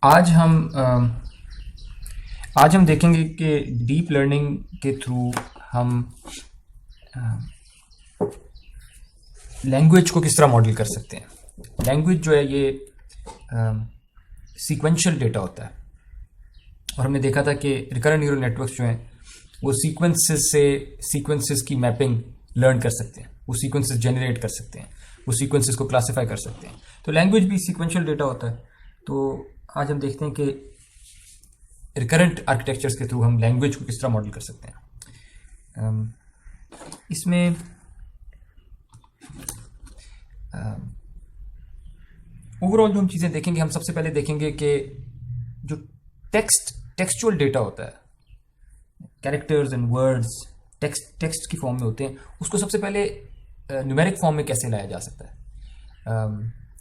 आज हम आज हम देखेंगे कि डीप लर्निंग के थ्रू हम लैंग्वेज को किस तरह मॉडल कर सकते हैं। लैंग्वेज जो है ये सीक्वेंशियल डेटा होता है और हमने देखा था कि रिकरेंट न्यूरल नेटवर्क्स जो हैं वो सीक्वेंसेस की मैपिंग लर्न कर सकते हैं, वो सीक्वेंसेस जनरेट कर सकते हैं, वो सीक्वेंसेस को क्लासिफाई कर सकते हैं। तो लैंग्वेज भी सीक्वेंशियल डेटा होता है। तो आज हम देखते हैं कि रिकरेंट आर्किटेक्चर्स के थ्रू हम लैंग्वेज को किस तरह मॉडल कर सकते हैं। इसमें ओवरऑल जो हम चीज़ें देखेंगे, हम सबसे पहले देखेंगे कि जो टेक्सचुअल डेटा होता है, कैरेक्टर्स एंड वर्ड्स टेक्स्ट की फॉर्म में होते हैं, उसको सबसे पहले न्यूमेरिक फॉर्म में कैसे लाया जा सकता है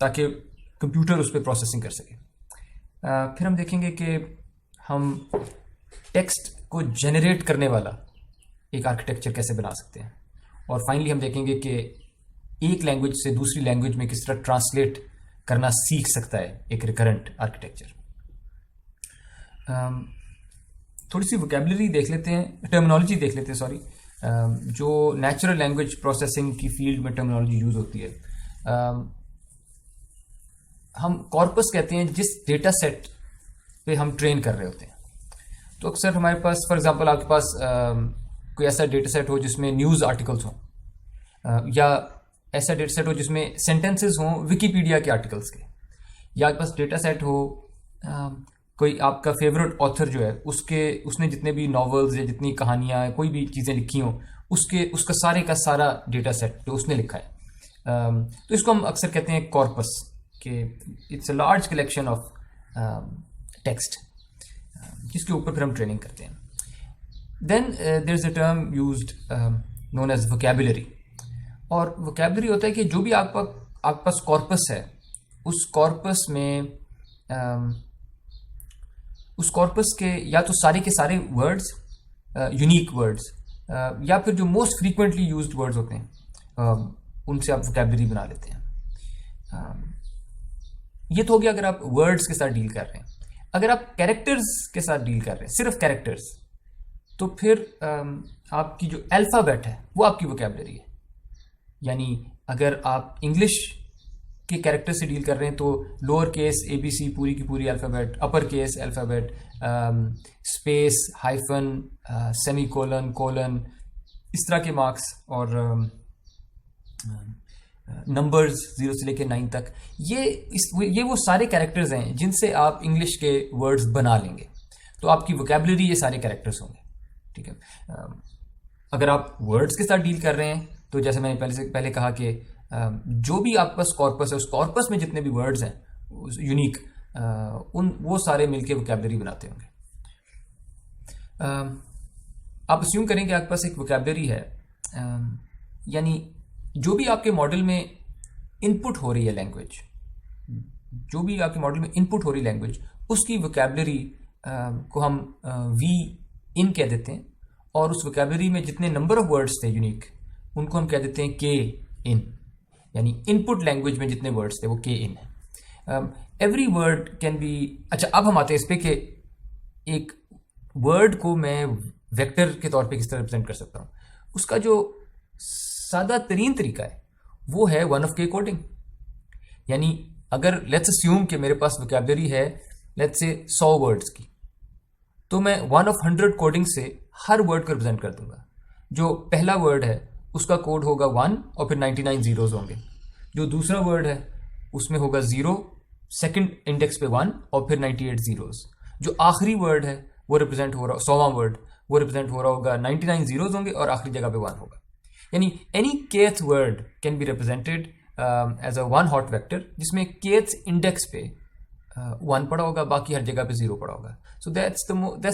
ताकि कंप्यूटर उस पर प्रोसेसिंग कर सके। फिर हम देखेंगे कि हम टेक्स्ट को जनरेट करने वाला एक आर्किटेक्चर कैसे बना सकते हैं, और फाइनली हम देखेंगे कि एक लैंग्वेज से दूसरी लैंग्वेज में किस तरह ट्रांसलेट करना सीख सकता है एक रिकरेंट आर्किटेक्चर। थोड़ी सी वोकेबलरी देख लेते हैं, टर्मिनोलॉजी देख लेते हैं, सॉरी, जो नेचुरल लैंग्वेज प्रोसेसिंग की फील्ड में टर्मिनोलॉजी यूज होती है। हम कॉर्पस कहते हैं जिस डेटा सेट पे हम ट्रेन कर रहे होते हैं। तो अक्सर हमारे पास, फॉर एग्जांपल, आपके पास कोई ऐसा डेटा सेट हो जिसमें न्यूज़ आर्टिकल्स हों, या ऐसा डेटा सेट हो जिसमें सेंटेंसेस हों विकीपीडिया के आर्टिकल्स के, या आपके पास डेटा सेट हो कोई आपका फेवरेट ऑथर जो है उसने जितने भी नॉवेल्स या जितनी कहानियाँ, कोई भी चीज़ें लिखी हों, उसका सारे का सारा डेटा सेट जो उसने लिखा है। तो इसको हम अक्सर कहते हैं कॉर्पस, कि it's a large collection of text जिसके ऊपर फिर हम ट्रेनिंग करते हैं। Then there is a term used known as vocabulary, और वोकैबुलरी होता है कि जो भी आपके पास कॉर्पस है, उस कॉर्पस में उस कॉर्पस के या तो सारे के सारे वर्ड्स, यूनिक वर्ड्स, या फिर जो मोस्ट फ्रीक्वेंटली यूज्ड वर्ड्स होते हैं, उनसे आप वोकैबुलरी बना लेते हैं। ये तो हो गया अगर आप वर्ड्स के साथ डील कर रहे हैं। अगर आप कैरेक्टर्स के साथ डील कर रहे हैं, सिर्फ कैरेक्टर्स, तो फिर आपकी जो अल्फ़ाबेट है वो आपकी वोकैबुलरी है। यानी अगर आप इंग्लिश के कैरेक्टर से डील कर रहे हैं तो लोअर केस ABC पूरी की पूरी alphabet, upper case alphabet, space, hyphen, semi colon, colon, इस तरह के मार्क्स, और नंबर्स 0 से लेकर 9 तक, ये वो सारे कैरेक्टर्स हैं जिनसे आप इंग्लिश के वर्ड्स बना लेंगे। तो आपकी वोकैबुलरी ये सारे कैरेक्टर्स होंगे, ठीक है। अगर आप वर्ड्स के साथ डील कर रहे हैं तो जैसे मैंने पहले कहा कि जो भी आपके पास कॉर्पस है, उस कॉर्पस में जितने भी वर्ड्स हैं यूनिक, वो सारे मिलके वोकैबुलरी बनाते होंगे। आप अस्यूम करें कि आपके पास एक वोकैबुलरी है, यानी जो भी आपके मॉडल में इनपुट हो रही है लैंग्वेज, जो भी आपके मॉडल में इनपुट हो रही लैंग्वेज, उसकी वोकैबुलरी को हम वी इन कह देते हैं, और उस वोकैबुलरी में जितने नंबर ऑफ वर्ड्स थे यूनिक, उनको हम कह देते हैं के इन। यानी इनपुट लैंग्वेज में जितने वर्ड्स थे वो के इन है। एवरी वर्ड कैन बी, अच्छा, अब हम आते हैं इस पे कि एक वर्ड को मैं वेक्टर के तौर पे किस तरह रिप्रेजेंट कर सकता हूँ। उसका जो सादा तरीन तरीका है वो है 1 of k कोडिंग। यानी अगर लेट्स अस्यूम कि मेरे पास वोकैबुलरी है लेट्स से 100 वर्ड्स की, तो मैं 1 of 100 कोडिंग से हर वर्ड को रिप्रेजेंट कर दूंगा। जो पहला वर्ड है उसका कोड होगा 1 और फिर 99 जीरोज होंगे। जो दूसरा वर्ड है उसमें होगा 0, सेकंड इंडेक्स पे 1 और फिर 98 जीरोज। जो आखिरी वर्ड है वो रिप्रेजेंट हो रहा, 100वां वर्ड वो रिप्रेजेंट हो रहा होगा, 99 जीरोज होंगे और आखिरी जगह पे 1 होगा। यानी any kth word can be represented as a 1 hot vector, जिसमें kth इंडेक्स पे 1 पड़ा होगा, बाकी हर जगह पे 0 पड़ा होगा। So that's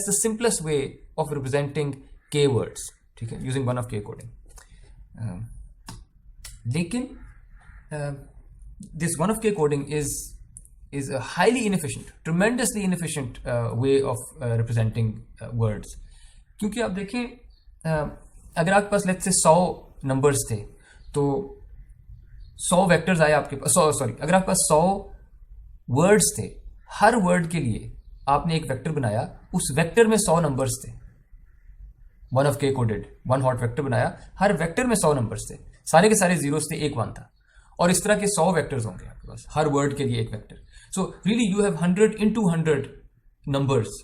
the simplest way of representing k words, ठीक है, यूजिंग 1 of k कोडिंग। लेकिन this 1 of k coding is a highly inefficient, tremendously inefficient way of representing words। क्योंकि आप देखें, अगर आपके पास लेट्स से 100 नंबर्स थे तो 100 वेक्टर्स आए आपके पास, सॉरी, अगर आपके पास 100 वर्ड्स थे हर वर्ड के लिए आपने एक वेक्टर बनाया, उस वेक्टर में 100 नंबर्स थे, वन ऑफ के कोडेड वन हॉट वेक्टर बनाया, हर वेक्टर में 100 नंबर्स थे, सारे के सारे जीरोस थे, एक 1 था, और इस तरह के 100 वेक्टर्स होंगे आपके पास, हर वर्ड के लिए एक vector. So really you have 100 into 100 numbers.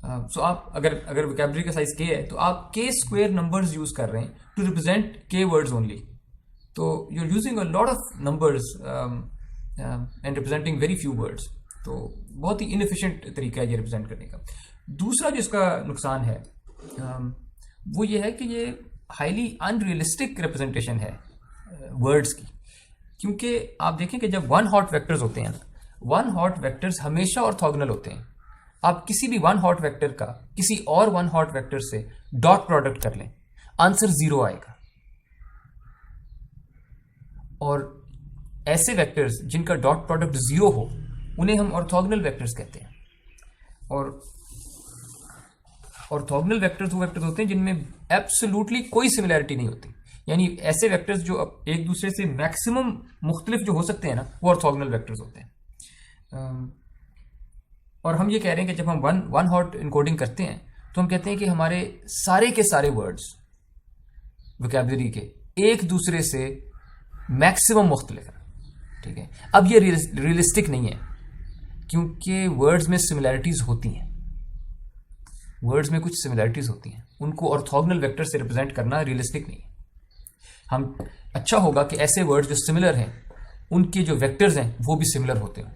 So आप अगर वोकैबुलरी का साइज के है तो आप के स्क्वायर नंबर्स यूज कर रहे हैं to represent K words only, तो you are using a lot of numbers and representing very few words. तो बहुत ही इनएफिशिएंट तरीका है ये रिप्रेजेंट करने का। दूसरा जिसका नुकसान है वो ये है कि ये हाईली अनरियलिस्टिक रिप्रेजेंटेशन है वर्ड्स की, क्योंकि आप देखें कि जब वन हॉट वेक्टर्स होते हैं, वन हॉट वेक्टर्स हमेशा ऑर्थोगोनल होते हैं। आप किसी भी वन हॉट वेक्टर का किसी और वन हॉट वेक्टर से डॉट प्रोडक्ट कर लें, आंसर 0 आएगा। और ऐसे वेक्टर्स जिनका डॉट प्रोडक्ट 0 हो उन्हें हम ऑर्थोगोनल वेक्टर्स कहते हैं। और ऑर्थोगोनल वेक्टर्स वो वेक्टर्स होते हैं जिनमें एब्सोल्युटली कोई सिमिलैरिटी नहीं होती, यानी ऐसे वेक्टर्स जो अब एक दूसरे से मैक्सिमम मुख्तलिफ जो हो सकते हैं ना, वो ऑर्थोगोनल वेक्टर्स होते हैं। और हम ये कह रहे हैं कि जब हम वन हॉट इनकोडिंग करते हैं तो हम कहते हैं कि हमारे सारे के सारे वर्ड्स वोकैबुलरी के एक दूसरे से मैक्सिमम मुख्तलिफ है, ठीक है। अब ये रियलिस्टिक नहीं है, क्योंकि वर्ड्स में सिमिलैरिटीज होती हैं, वर्ड्स में कुछ सिमिलैरिटीज होती हैं, उनको ऑर्थोगोनल वेक्टर से रिप्रेजेंट करना रियलिस्टिक नहीं है। हम अच्छा होगा कि ऐसे वर्ड्स जो सिमिलर हैं उनके जो वेक्टर्स हैं वो भी सिमिलर होते हैं,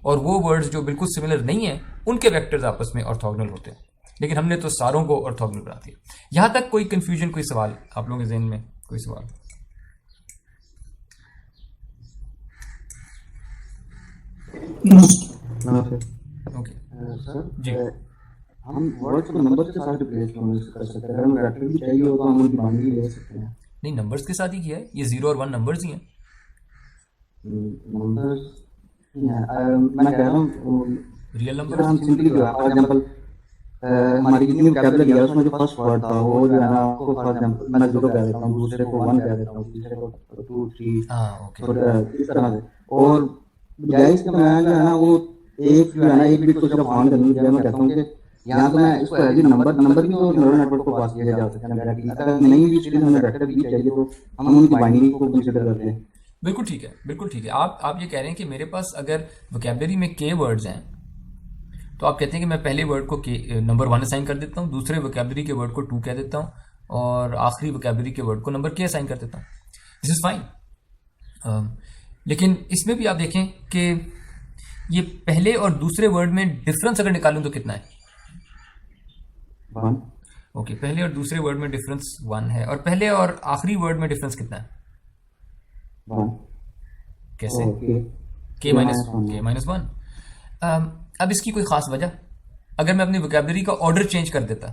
और वो वर्ड्स जो बिल्कुल सिमिलर नहीं है उनके वेक्टर्स आपस में ऑर्थोगोनल होते हैं। लेकिन हमने तो सारों को ऑर्थोगोनल बना दिया। यहां तक कोई कंफ्यूजन, कोई सवाल आप लोगों के ज़हन में, कोई सवाल? ओके सर जी। हम वर्ड्स को नंबर के साथ रिप्लेस कर सकते हैं, अगर वेक्टर भी चाहिए हो तो हम उनकी बाइनरी ले सकते हैं। नहीं, नंबर्स के साथ ही किया है, ये 0 और 1 नंबर्स ही हैं। नंबर्स मैं कह रहा हूँ रियल अगर नंबर हम सिंपली जो है फॉर एग्जांपल हमारी जितनी वोकैबुलरी है उसमें जो फर्स्ट वर्ड था वो जो है ना, आपको फॉर एग्जांपल मैं 0 कह देता हूँ, दूसरे को 1 कह देता हूँ, तीसरे को 2 3, हाँ ओके। तो इस तरह से। और बजाय इसके मैं जो है ना वो एक जो है ना एक बिट को सिर्फ ऑन करने के लिए मैं कहता हूँ कि यहाँ तो मैं इसको एज नंबर भी तो न्यूरल नेटवर्क को पास किया जा सकता है डायरेक्टली। अगर नहीं भी स्टिल हमें वेक्टर भी चाहिए तो हम उनकी बाइनरी को कंसीडर करते हैं। बिल्कुल ठीक है, बिल्कुल ठीक है। आप ये कह रहे हैं कि मेरे पास अगर वोकैबुलरी में के वर्ड्स हैं तो आप कहते हैं कि मैं पहले वर्ड को के नंबर 1 असाइन कर देता हूँ, दूसरे वोकैबुलरी के वर्ड को 2 कह देता हूँ, और आखिरी वोकैबुलरी के वर्ड को नंबर के असाइन कर देता हूँ। This is fine. लेकिन इसमें भी आप देखें कि ये पहले और दूसरे वर्ड में डिफरेंस अगर निकालूं तो कितना है? 1 ओके, पहले और दूसरे वर्ड में डिफरेंस 1 है, और पहले और आखिरी वर्ड में डिफरेंस कितना है? 1 कैसे? ओके के माइनस 1। अब इसकी कोई खास वजह, अगर मैं अपनी वोकैबुलरी का ऑर्डर चेंज कर देता,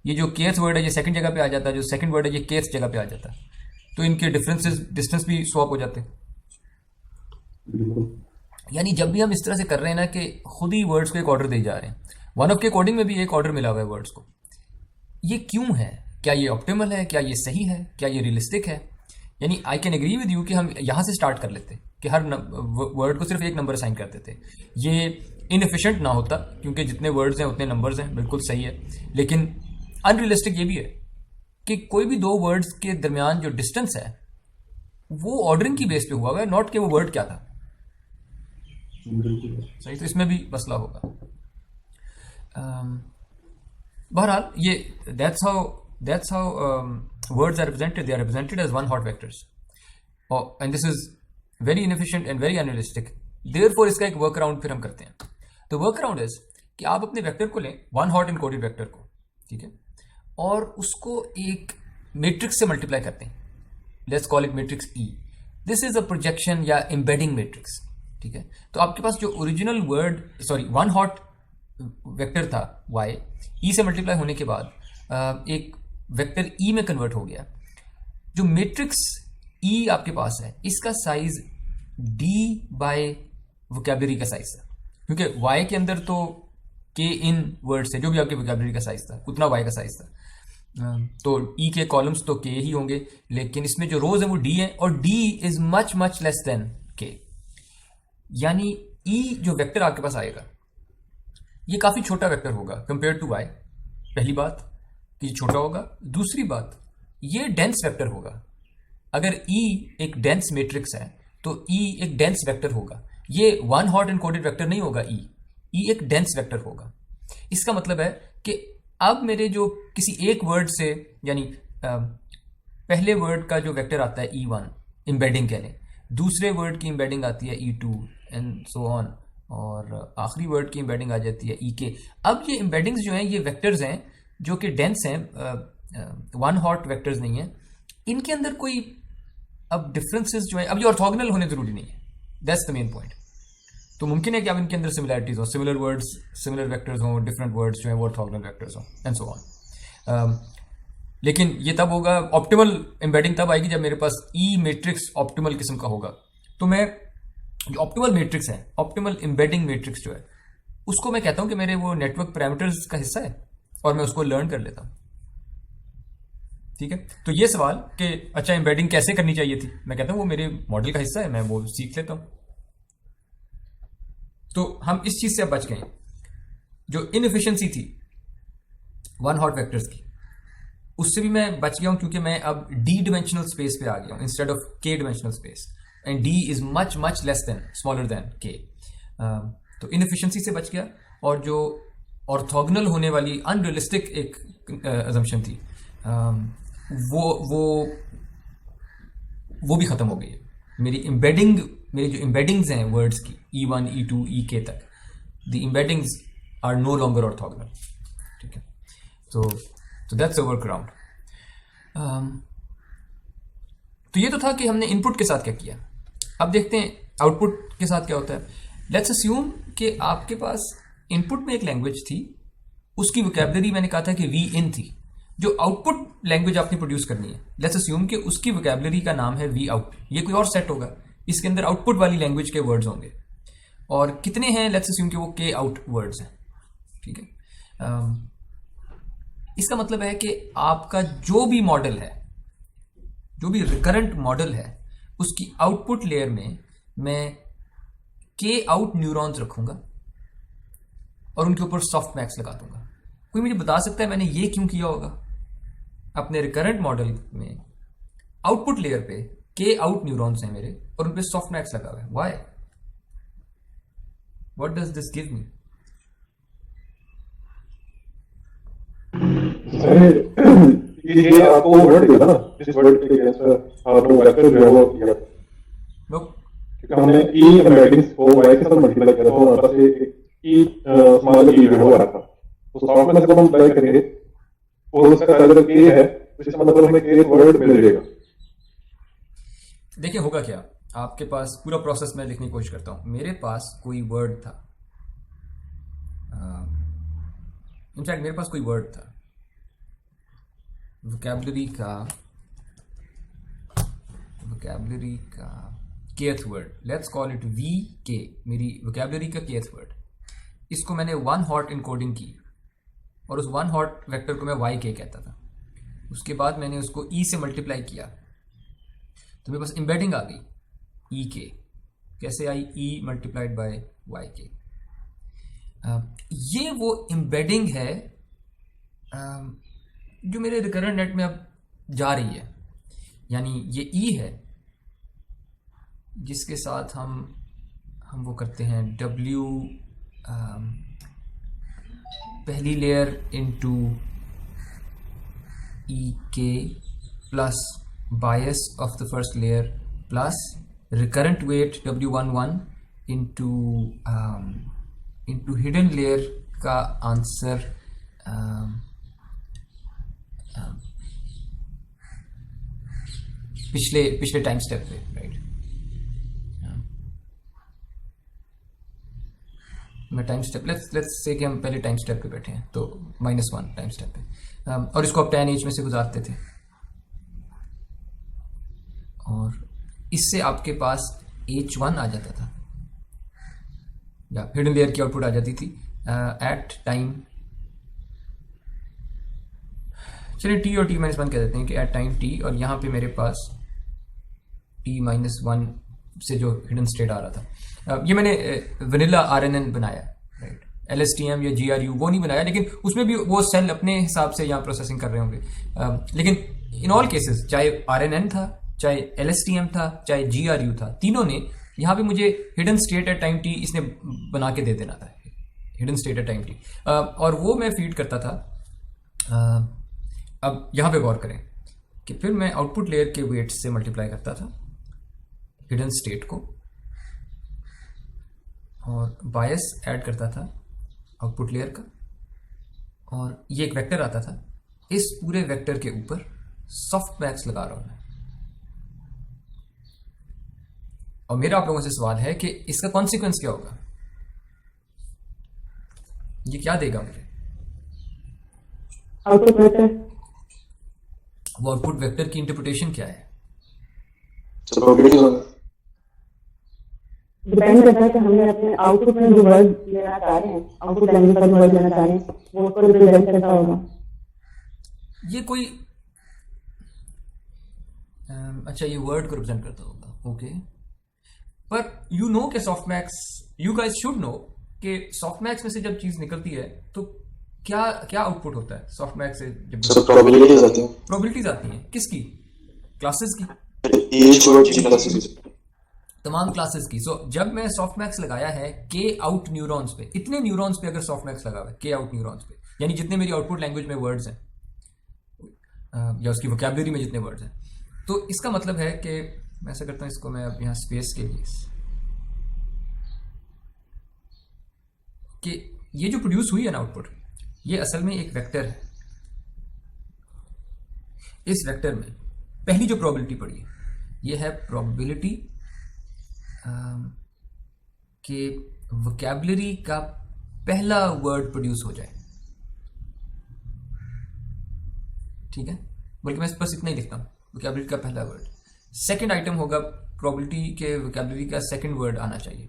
ये जो केथ वर्ड है ये सेकंड जगह पे आ जाता है, जो सेकंड वर्ड है ये केथ जगह पे आ जाता, तो इनके डिफरेंसेस डिस्टेंस भी स्वैप हो जाते। बिल्कुल। यानी जब भी हम इस तरह से कर रहे हैं ना कि खुद ही वर्ड्स को एक ऑर्डर दे जा रहे हैं, वन ऑफ के कोडिंग में भी एक ऑर्डर मिला हुआ है वर्ड्स को, ये क्यों है? क्या ये ऑप्टिमल है? क्या ये सही है? क्या ये रियलिस्टिक है? यानी I can agree with you कि हम यहाँ से स्टार्ट कर लेते कि हर वर्ड को सिर्फ एक नंबर असाइन कर देते, ये इनएफिशिएंट ना होता, क्योंकि जितने वर्ड्स हैं उतने नंबर्स हैं, बिल्कुल सही है। लेकिन अनरियलिस्टिक ये भी है कि कोई भी दो वर्ड्स के दरमियान जो डिस्टेंस है वो ऑर्डरिंग की बेस पे हुआ है, नॉट कि वो वर्ड क्या था। सही, तो इसमें भी मसला होगा। बहरहाल ये that's how words are represented, they are represented as one hot vectors, and this is very inefficient and very unrealistic. Therefore इसका एक वर्क अराउंड फिर हम करते हैं। तो वर्क अराउंड इज कि आप अपने वेक्टर को लें, वन हॉट इनकोडेड वेक्टर को, ठीक है, और उसको एक मैट्रिक्स से मल्टीप्लाई करते हैं। Let's call it matrix E. This is a projection या एम्बेडिंग मैट्रिक्स, ठीक है। तो आपके पास जो ओरिजिनल वन हॉट वेक्टर था y, ई से मल्टीप्लाई होने के बाद एक वेक्टर ई में कन्वर्ट हो गया। जो मैट्रिक्स ई आपके पास है इसका साइज d बाय वोकैबुलरी का साइज था, क्योंकि y के अंदर तो k इन वर्ड से जो भी आपके वोकैबुलरी का साइज था उतना y का साइज था, तो ई के कॉलम्स तो k ही होंगे, लेकिन इसमें जो रोज है वो d है, और d is much much less than k। यानी ई जो वेक्टर आपके पास आएगा ये काफ़ी छोटा वेक्टर होगा कंपेयर टू वाई। पहली बात कि ये छोटा होगा। दूसरी बात ये डेंस वेक्टर होगा। अगर ई एक डेंस मैट्रिक्स है तो ई एक डेंस वेक्टर होगा। ये वन हॉट एनकोडेड वेक्टर नहीं होगा। ई एक डेंस वेक्टर होगा। इसका मतलब है कि अब मेरे जो किसी एक वर्ड से यानी पहले वर्ड का जो वेक्टर आता है E1 एम्बेडिंग कह लें, दूसरे वर्ड की एम्बेडिंग आती है E2 एंड सो ऑन, और आखिरी वर्ड की एम्बेडिंग आ जाती है EK। अब ये एम्बेडिंग्स जो हैं ये वेक्टर्स हैं जो कि डेंस हैं, वन हॉट वेक्टर्स नहीं हैं। इनके अंदर कोई अब डिफरेंसेस जो है, अब ये ऑर्थोगोनल होने जरूरी नहीं है। That's the main point. तो मुमकिन है कि अब इनके अंदर सिमिलैरिटीज हो, सिमिलर वर्ड्स, सिमिलर वेक्टर्स हो, डिफरेंट वर्ड्स जो है वो ऑर्थोगोनल वेक्टर्स हो एंड सो ऑन। लेकिन ये तब होगा, ऑप्टिमल एम्बेडिंग तब आएगी जब मेरे पास ई मैट्रिक्स ऑप्टिमल किस्म का होगा। तो मैं जो ऑप्टिमल मैट्रिक्स है, ऑप्टिमल एम्बेडिंग मैट्रिक्स जो है, उसको मैं कहता हूं कि मेरे वो नेटवर्क पैरामीटर्स का हिस्सा है और मैं उसको लर्न कर लेता हूं। ठीक है, तो ये सवाल कि अच्छा एम्बेडिंग कैसे करनी चाहिए थी, मैं कहता हूं वो मेरे मॉडल का हिस्सा है, मैं वो सीख लेता हूं। तो हम इस चीज से अब बच गए। जो इनएफिशिएंसी थी वन हॉट वेक्टर्स की, उससे भी मैं बच गया हूं क्योंकि मैं अब डी डिमेंशनल स्पेस पे आ गया हूं इंस्टेड ऑफ के dimensional space, and D is much much less than, smaller than के। तो इनएफिशिएंसी से बच गया, और जो ऑर्थोगोनल होने वाली अनरियलिस्टिक एक अजम्पशन थी वो भी खत्म हो गई है। मेरी जो एम्बेडिंग्स हैं वर्ड्स की E1 E2 EK तक, the embeddings are no longer orthogonal. ठीक है, तो दैट्स अ वर्क अराउंड। तो ये तो था कि हमने इनपुट के साथ क्या किया। अब देखते हैं आउटपुट के साथ क्या होता है। लेट्स अस्यूम कि आपके पास इनपुट में एक लैंग्वेज थी, उसकी वोकैबुलरी मैंने कहा था कि वी इन थी। जो आउटपुट लैंग्वेज आपने प्रोड्यूस करनी है, लेट्स अस्यूम कि उसकी वोकैबुलरी का नाम है वी आउट। ये कोई और सेट होगा, इसके अंदर आउटपुट वाली लैंग्वेज के वर्ड्स होंगे, और कितने हैं, लेट्स अस्यूम कि वो के आउट वर्ड्स हैं। ठीक है, इसका मतलब है कि आपका जो भी मॉडल है, जो भी रिकरेंट मॉडल है, उसकी आउटपुट लेयर में मैं के आउट न्यूरॉन्स रखूंगा और उनके ऊपर सॉफ्ट मैक्स लगा दूंगा। कोई मुझे बता सकता है मैंने ये क्यों किया होगा? अपने रिकरेंट मॉडल में आउटपुट लेयर पे के आउट न्यूरॉन्स हैं मेरे, और उन पे सॉफ्ट मैक्स लगा हुआ है। Why? What does this give me? ये आपको वर्ड दिया ना, इस वर्ड के अगेंस्ट आपने वेक्टर जो है वो किया, क्योंकि हमने ई एम्बेडिंग्स को वाई के साथ मल्टीप्लाई किया तो हमारे पास एक ई स्मॉल ई जो है वो आ रहा था। तो सॉफ्ट में जब हम अप्लाई करेंगे और उसका साइज के है, तो इसका मतलब हमें के वर्ड मिल जाएगा। देखिए होगा क्या, आपके पास पूरा प्रोसेस मैं लिखने की कोशिश करता हूं। मेरे पास कोई वर्ड था, इनफैक्ट मेरे पास कोई वर्ड था, वोकैबुलरी का kth word, let's call it V K, मेरी वोकैबुलरी का केथ वर्ड। इसको मैंने वन हॉट इनकोडिंग की और उस वन हॉट वेक्टर को मैं वाई के कहता था। उसके बाद मैंने उसको ई से मल्टीप्लाई किया तो मेरे पास एम्बेडिंग आ गई ई के। कैसे आई? ई मल्टीप्लाइड बाय वाई के। ये वो एम्बेडिंग है जो मेरे रिकरेंट नेट में अब जा रही है। यानी ये ई है जिसके साथ हम वो करते हैं W पहली layer into E K plus bias of the first layer plus recurrent weight W11 into hidden layer का आंसर पिछले टाइम स्टेप पे, राइट। मैं टाइम स्टेप लेट्स से कि हम पहले टाइम स्टेप पे बैठे हैं तो -1 टाइम स्टेप पे, और इसको आप 10H में से गुजारते थे और इससे आपके पास H1 आ जाता था या हिडन लेयर की आउटपुट आ जाती थी एट टाइम, चलिए T और T-1 कह देते हैं कि एट टाइम T, और यहाँ पे मेरे पास T-1 से जो हिडन स्टेट आ रहा था। ये मैंने वनीला RNN बनाया, राइट, LSTM या GRU वो नहीं बनाया, लेकिन उसमें भी वो सेल अपने हिसाब से यहाँ प्रोसेसिंग कर रहे होंगे। लेकिन इन ऑल केसेस, चाहे RNN था, चाहे LSTM था, चाहे GRU था, तीनों ने यहाँ पे मुझे hidden state at time t इसने बना के दे देना था, hidden state at time t, और वो मैं फीड करता था। अब यहाँ पे गौर करें कि फिर मैं आउटपुट लेयर के वेट से मल्टीप्लाई करता था हिडन स्टेट को, और बायस ऐड करता था आउटपुट लेयर का, और ये एक वेक्टर आता था। इस पूरे वेक्टर के ऊपर सॉफ्ट मैक्स लगा रहा हूं मैं। और मेरा आप लोगों से सवाल है कि इसका कॉन्सिक्वेंस क्या होगा, ये क्या देगा मुझे? Output vector. वो आउटपुट वेक्टर की इंटरप्रिटेशन क्या है? डिपेंड करता है कि हमने अपने आउटपुट में जो वर्ड लेना चाह रहे हैं, आउटपुट लैंग्वेज का जो वर्ड लेना चाह रहे हैं, वो उसको रिप्रेजेंट करता होगा। ये कोई अच्छा, ये वर्ड को रिप्रेजेंट करता होगा, ओके। पर यू नो कि softmax, you guys should know कि सॉफ्टमैक्स में से जब चीज निकलती है तो क्या क्या आउटपुट होता है सॉफ्टमैक्स से? जब प्रोबेबिलिटीज आती हैं, किसकी? क्लासेस की, तमाम क्लासेस की। सो जब मैं सॉफ्टमैक्स लगाया है के आउट न्यूरॉन्स पे, इतने न्यूरॉन्स पे अगर सॉफ्टमैक्स लगा हुआ है के आउट न्यूरॉन्स पे, यानी जितने मेरी आउटपुट लैंग्वेज में वर्ड्स हैं या उसकी वोकैबुलरी में जितने वर्ड्स हैं, तो इसका मतलब है कि मैं ऐसा करता हूं, इसको मैं अब यहां स्पेस के लिए कि ये जो प्रोड्यूस हुई है ना आउटपुट, ये असल में एक वेक्टर है। इस वेक्टर में पहली जो प्रोबेबिलिटी पड़ी है, ये है प्रोबेबिलिटी कि वोकैबुलरी का पहला वर्ड प्रोड्यूस हो जाए, ठीक है। बल्कि मैं बस इतना ही लिखता हूं, वोकैबुलरी का पहला वर्ड। सेकंड आइटम होगा प्रोबेबिलिटी के वोकैबुलरी का सेकंड वर्ड आना चाहिए,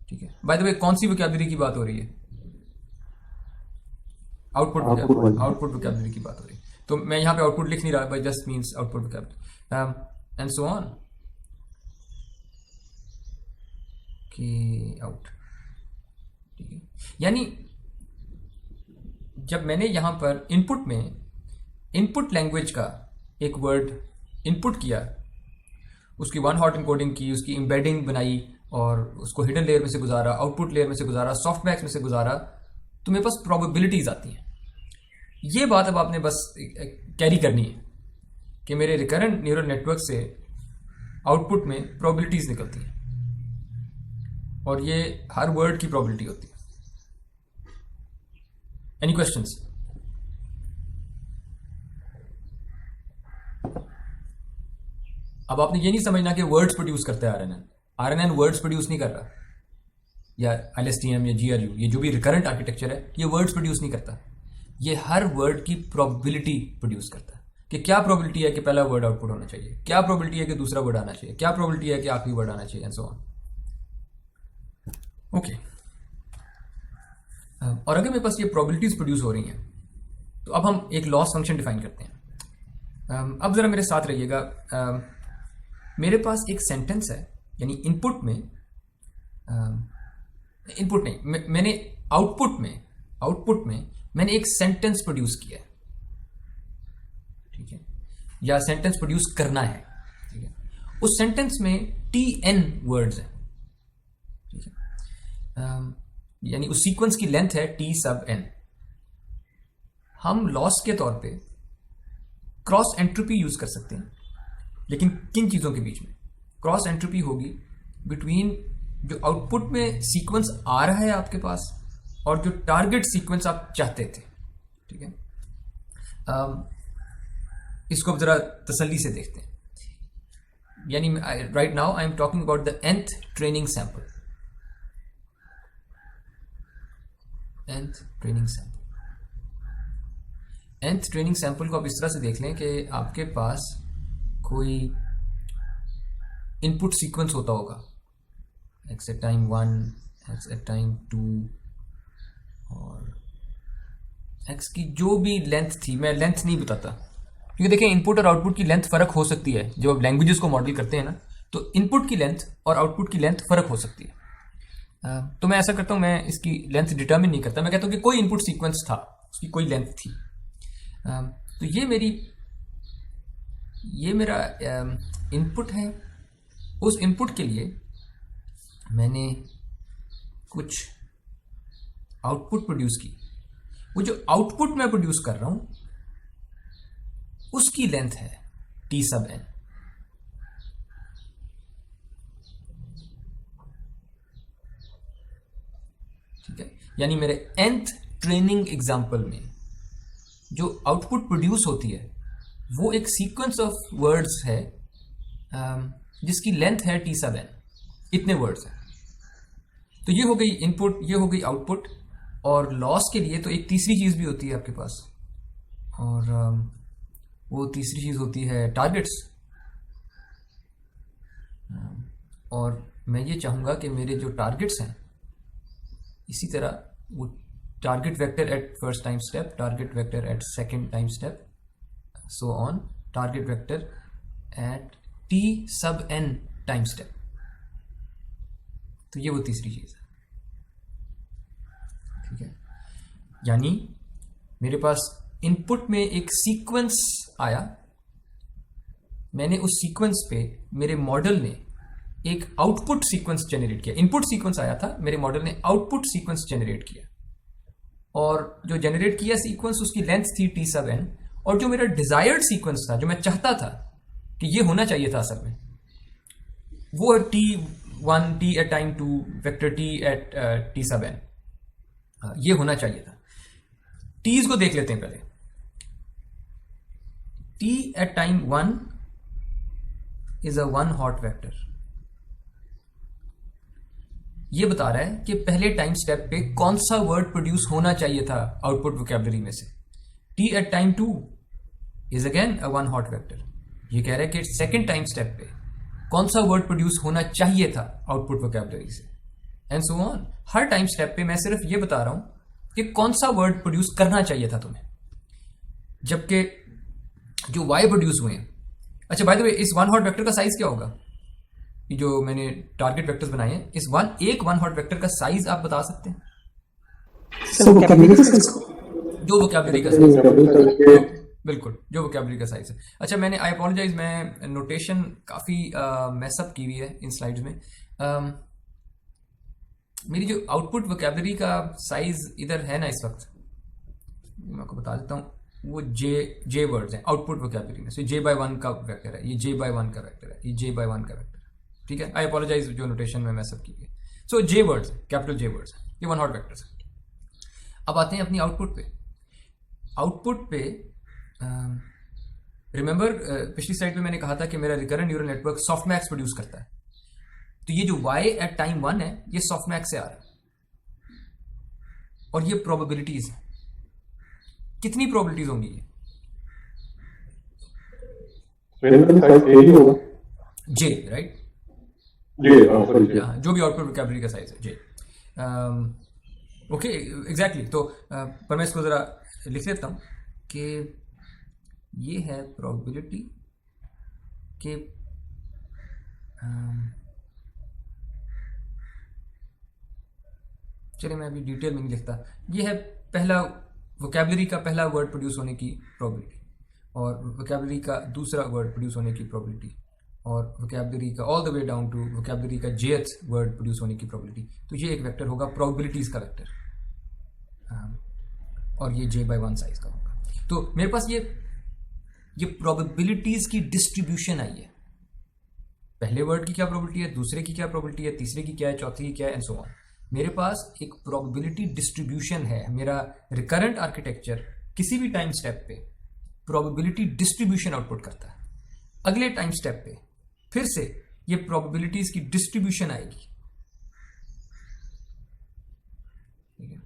ठीक है। बाय द वे, कौन सी वोकैबुलरी की बात हो रही है? आउटपुट वोकैबुलरी की बात हो रही है। तो मैं यहाँ पे आउटपुट लिख नहीं रहा, but just means output vocabulary and so on कि आउट, ठीक है। यानी जब मैंने यहां पर इनपुट में इनपुट लैंग्वेज का एक वर्ड इनपुट किया, उसकी वन हॉट इनकोडिंग की, उसकी एम्बेडिंग बनाई और उसको हिडन लेयर में से गुजारा, आउटपुट लेयर में से गुजारा, सॉफ्टमैक्स में से गुजारा, तो मेरे पास प्रोबेबिलिटीज आती हैं। ये बात अब आपने बस कैरी करनी है कि मेरे रिकरेंट न्यूरल नेटवर्क से आउटपुट में प्रोबेबिलिटीज निकलती हैं, और ये हर वर्ड की प्रोबेबिलिटी होती है। Any questions? अब आपने ये नहीं समझना कि वर्ड्स प्रोड्यूस करता है RNN वर्ड्स प्रोड्यूस नहीं कर रहा, या LSTM या GRU, ये जो भी रिकरेंट आर्किटेक्चर है, ये वर्ड्स प्रोड्यूस नहीं करता। ये हर वर्ड की प्रोबेबिलिटी प्रोड्यूस करता है कि क्या प्रोबेबिलिटी है कि पहला वर्ड आउटपुट होना चाहिए, क्या प्रोबेबिलिटी है कि दूसरा वर्ड आना चाहिए, क्या प्रोबेबिलिटी है कि आखिरी वर्ड आना चाहिए, एंड सो ऑन। ओके। और अगर मेरे पास ये प्रोबेबिलिटीज प्रोड्यूस हो रही हैं, तो अब हम एक लॉस फंक्शन डिफाइन करते हैं। अब जरा मेरे साथ रहिएगा। मेरे पास एक सेंटेंस है, यानी इनपुट में, इनपुट नहीं, मैंने आउटपुट में मैंने एक सेंटेंस प्रोड्यूस किया है, ठीक है, या सेंटेंस प्रोड्यूस करना है, ठीक है। उस सेंटेंस में TN वर्ड्स हैं, ठीक है, यानी उस सीक्वेंस की लेंथ है T sub n। हम लॉस के तौर पे क्रॉस एंट्रोपी यूज कर सकते हैं, लेकिन किन चीजों के बीच में? क्रॉस एंट्रोपी होगी बिटवीन जो आउटपुट में सीक्वेंस आ रहा है आपके पास और जो टारगेट सीक्वेंस आप चाहते थे, ठीक है। इसको अब जरा तसल्ली से देखते हैं। यानी right now I am talking about the nth training sample. nth training sample को आप इस तरह से देख लें कि आपके पास कोई इनपुट सीक्वेंस होता होगा, x at time 1, x at time 2, और x की जो भी लेंथ थी, मैं लेंथ नहीं बताता क्योंकि देखें इनपुट और आउटपुट की लेंथ फ़र्क हो सकती है। जब आप लैंग्वेजेस को मॉडल करते हैं ना, तो इनपुट की लेंथ और आउटपुट की लेंथ फ़र्क हो सकती है। तो मैं ऐसा करता हूँ, मैं इसकी लेंथ डिटर्मिन नहीं करता, मैं कहता हूँ कि कोई इनपुट सीक्वेंस था, उसकी कोई लेंथ थी। तो ये मेरा इनपुट है। उस इनपुट के लिए मैंने कुछ आउटपुट प्रोड्यूस की। वो जो आउटपुट मैं प्रोड्यूस कर रहा हूँ उसकी लेंथ है t sub n। ठीक है, यानी मेरे nth ट्रेनिंग एग्जाम्पल में जो आउटपुट प्रोड्यूस होती है वो एक सीक्वेंस ऑफ वर्ड्स है जिसकी लेंथ है t sub n। इतने वर्ड्स हैं। तो ये हो गई इनपुट, ये हो गई आउटपुट। और लॉस के लिए तो एक तीसरी चीज़ भी होती है आपके पास, और वो तीसरी चीज़ होती है टारगेट्स। और मैं ये चाहूँगा कि मेरे जो टारगेट्स हैं, इसी तरह वो target vector at first time step, target vector eight second time step, so on, target vector eight t sub n time step. तो ये वो तीसरी चीज़ है। ठीक है, यानी मेरे पास इनपुट में एक सीक्वेंस आया, मैंने उस सीक्वेंस पे मेरे मॉडल ने एक आउटपुट सीक्वेंस जनरेट किया। इनपुट सीक्वेंस आया था, मेरे मॉडल ने आउटपुट सीक्वेंस जनरेट किया, और जो जनरेट किया सीक्वेंस उसकी लेंथ थी t sub n। और जो मेरा डिजायर्ड सीक्वेंस था, जो मैं चाहता था कि ये होना चाहिए था असल में, वो t1 t at time 2 vector t at t sub n, ये होना चाहिए था। t's को देख लेते हैं पहले। t at time 1 is a one hot vector। ये बता रहा है कि पहले टाइम स्टेप पे कौन सा वर्ड प्रोड्यूस होना चाहिए था आउटपुट वोकैबुलरी में से। t at time 2 is again a one hot vector। ये कह रहा है कि सेकेंड टाइम स्टेप पे कौन सा वर्ड प्रोड्यूस होना चाहिए था आउटपुट वोकैबुलरी से, and so on. Her time step पे मैं सिर्फ ये बता रहा हूं कि कौन सा वर्ड प्रोड्यूस करना चाहिए था तुम्हें, जबकि जो y प्रोड्यूस हुए हैं। अच्छा, बाय द वे, इस वन हॉट वेक्टर का साइज क्या होगा? ये जो मैंने टारगेट वेक्टर्स बनाए हैं, इस एक वन हॉट वेक्टर का साइज आप बता सकते हैं? जो वोकैबुलरी का साइज है, बिल्कुल, जो वोकैबुलरी का साइज है। अच्छा, मैंने, आई अपोलोजाइज, मैं नोटेशन काफ़ी मैसअप की हुई है इन स्लाइड्स में। मेरी जो आउटपुट वोकैबुलरी का साइज इधर है ना इस वक्त, मैं आपको बता देता हूँ, वो जे वर्ड्स हैं आउटपुट वोकैबुलरी में। सो j/1 का वेक्टर है, ये j/1 का वेक्टर है, ये j/1 का वेक्टर है। ठीक है, आई अपोलोजाइज जो नोटेशन में मैसअप की हुई है। सो जे वर्ड्स, कैपिटल जे वर्ड्स, ये वन हॉट वेक्टर्स है। अब आते हैं अपनी आउटपुट पे। आउटपुट पे रिमेंबर पिछली स्लाइड में मैंने कहा था कि मेरा recurrent neural network softmax produce करता है। तो ये जो y एट टाइम 1 है, ये सॉफ्टमैक्स से आ रहा है, और ये प्रोबेबिलिटीज है। कितनी प्रोबेबिलिटीज होंगी ये? जे, राइट? जो भी आउटपुट वोकैबुलरी का साइज है, जे। Okay, exactly. तो पर मैं इसको जरा लिख लेता हूं कि ये है प्रोबेबिलिटी के चलिए, मैं अभी डिटेल में नहीं लिखता। ये है पहला वोकैबुलरी का पहला वर्ड प्रोड्यूस होने की प्रोबेबिलिटी, और वोकैबुलरी का दूसरा वर्ड प्रोड्यूस होने की प्रोबेबिलिटी, और वोकैबुलरी का all the way down to vocabulary का जेथ वर्ड प्रोड्यूस होने की प्रोबेबिलिटी। तो ये एक वेक्टर होगा प्रोबेबिलिटीज का वेक्टर, और ये j/1 साइज का होगा। तो मेरे पास ये प्रोबेबिलिटीज की डिस्ट्रीब्यूशन आई है। पहले वर्ड की क्या प्रोबेबिलिटी है, दूसरे की क्या प्रोबेबिलिटी है, तीसरे की क्या है, चौथे की क्या है, एंड सो ऑन। मेरे पास एक प्रोबेबिलिटी डिस्ट्रीब्यूशन है। मेरा रिकरेंट आर्किटेक्चर किसी भी टाइम स्टेप पे प्रोबेबिलिटी डिस्ट्रीब्यूशन आउटपुट करता है। अगले टाइम स्टेप पे फिर से ये प्रोबेबिलिटीज की डिस्ट्रीब्यूशन आएगी, ठीक है,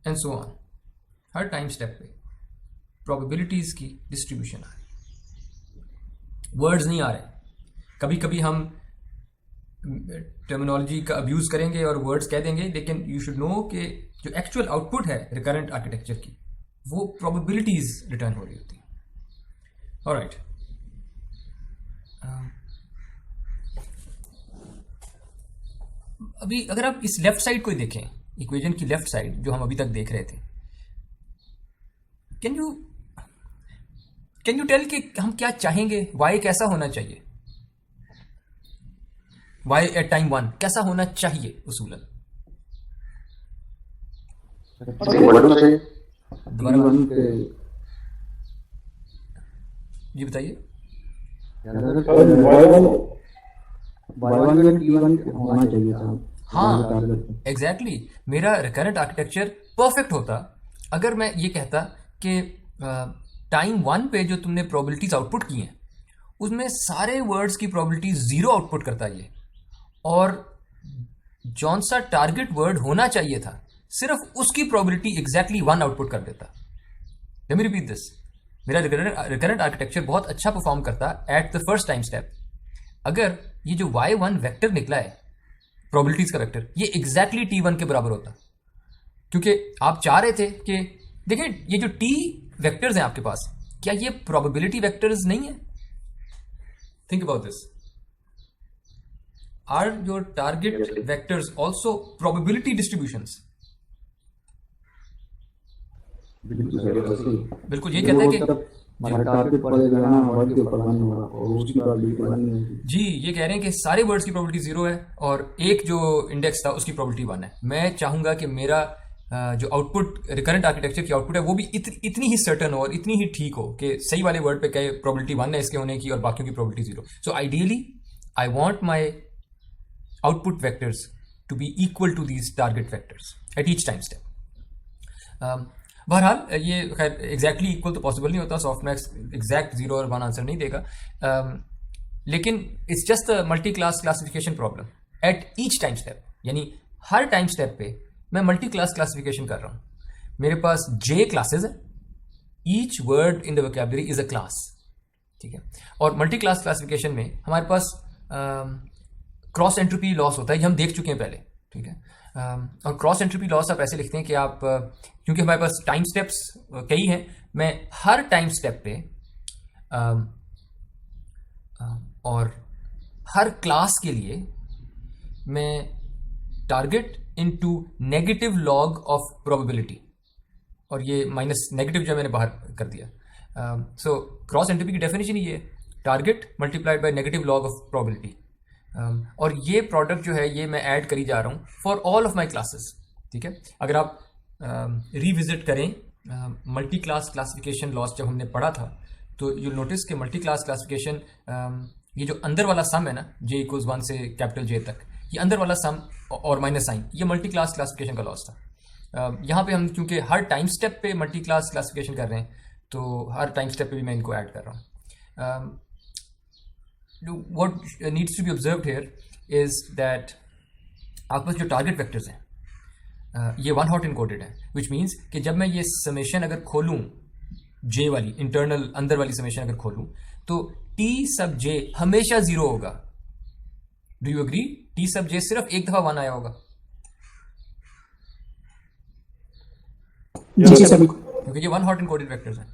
and so on. Her time step पे प्रोबेबिलिटीज की डिस्ट्रीब्यूशन आ रही, वर्ड्स नहीं आ रहे। कभी कभी हम टर्मिनोलॉजी का अब्यूज करेंगे और वर्ड्स कह देंगे, लेकिन यू शुड नो कि जो एक्चुअल आउटपुट है रिकरेंट आर्किटेक्चर की, वो प्रोबेबिलिटीज रिटर्न हो रही होती है। ऑलराइट, अभी अगर आप इस लेफ्ट साइड को ही देखें, इक्वेशन की लेफ्ट साइड जो हम अभी तक देख रहे थे, कैन यू टेल कि हम क्या चाहेंगे, वाई कैसा होना चाहिए, वाई एट टाइम 1 कैसा होना चाहिए उसूलन? दोबारा जी बताइए। होना चाहिए था। हाँ एग्जैक्टली मेरा रिकरेंट आर्किटेक्चर परफेक्ट होता अगर मैं ये कहता कि टाइम 1 पे जो तुमने प्रोबेबिलिटीज आउटपुट की हैं उसमें सारे वर्ड्स की प्रोबेबिलिटी 0 आउटपुट करता ये, और जौन सा टारगेट वर्ड होना चाहिए था सिर्फ उसकी प्रोबेबिलिटी एग्जैक्टली 1 आउटपुट कर देता। लेट मी रिपीट दिस, मेरा रिकरेंट आर्किटेक्चर बहुत अच्छा परफॉर्म करता at the first time step अगर ये जो y1 वेक्टर निकला है प्रोबेबिलिटीज का वेक्टर ये एग्जैक्टली t1 के बराबर होता, क्योंकि आप चाह रहे थे कि देखिए ये जो t वेक्टर्स हैं आपके पास क्या ये प्रोबेबिलिटी वेक्टर्स नहीं है? Think about this, are your target vectors also probability distributions? बिल्कुल ये कहते हैं कि जी ये कह रहे हैं कि सारे वर्ड्स की प्रोबेबिलिटी 0 है और एक जो इंडेक्स था उसकी प्रोबेबिलिटी 1 है। मैं चाहूंगा कि मेरा जो आउटपुट रिकरेंट आर्किटेक्चर की आउटपुट है वो भी इतनी ही सर्टन हो और इतनी ही ठीक हो कि सही वाले वर्ड पे कहे प्रोबेबिलिटी 1 है इसके होने की और बाकियों की probability 0। So ideally I want my output vectors to be equal to these target vectors at each time step. बहरहाल ये खैर एग्जैक्टली इक्वल तो पॉसिबल नहीं होता, सॉफ्टमैक्स एग्जैक्ट 0 और 1 आंसर नहीं देगा, लेकिन it's just a multi class classification problem at each time step, यानी हर टाइम स्टेप पे मैं मल्टी क्लास क्लासिफिकेशन कर रहा हूँ। मेरे पास j क्लासेस है, each word in the vocabulary is a class, ठीक है। और मल्टी क्लास क्लासिफिकेशन में हमारे पास क्रॉस एंट्रोपी लॉस होता है, ये हम देख चुके हैं पहले, ठीक है। और क्रॉस एंट्रोपी लॉस आप ऐसे लिखते हैं कि आप क्योंकि हमारे पास टाइम स्टेप्स कई हैं, मैं हर टाइम स्टेप पे और हर क्लास के लिए मैं target into negative log of probability, और ये माइनस नेगेटिव जो मैंने बाहर कर दिया। सो क्रॉस एंट्रोपी की डेफिनेशन ये है target multiplied by negative log of probability, और ये प्रोडक्ट जो है ये मैं ऐड करी जा रहा हूँ for all of my classes, ठीक है। अगर आप रिविजिट करें मल्टी क्लास क्लासिफिकेशन लॉस जब हमने पढ़ा था तो यू नोटिस कि मल्टी क्लास क्लासिफिकेशन ये जो अंदर वाला सम है ना j = 1 से कैपिटल J तक, ये अंदर वाला सम और माइनस साइन ये मल्टी क्लास क्लासिफिकेशन का लॉस था। यहाँ पे हम क्योंकि हर टाइम स्टेप पे मल्टी क्लास क्लासिफिकेशन कर रहे हैं तो हर टाइम स्टेप पे भी मैं इनको ऐड कर रहा हूँ। what needs to be observed here is that आपके पास जो टारगेट वेक्टर्स हैं ये वन हॉट इनकोडेड है, विच मीन्स कि जब मैं ये समेशन अगर खोलूँ j वाली इंटरनल अंदर वाली समेशन अगर खोलूँ तो t sub j हमेशा 0 होगा। Do you agree? t sub j सिर्फ एक दफा 1 आया होगा क्योंकि ये वन हॉट इनकोडेड वेक्टर्स हैं।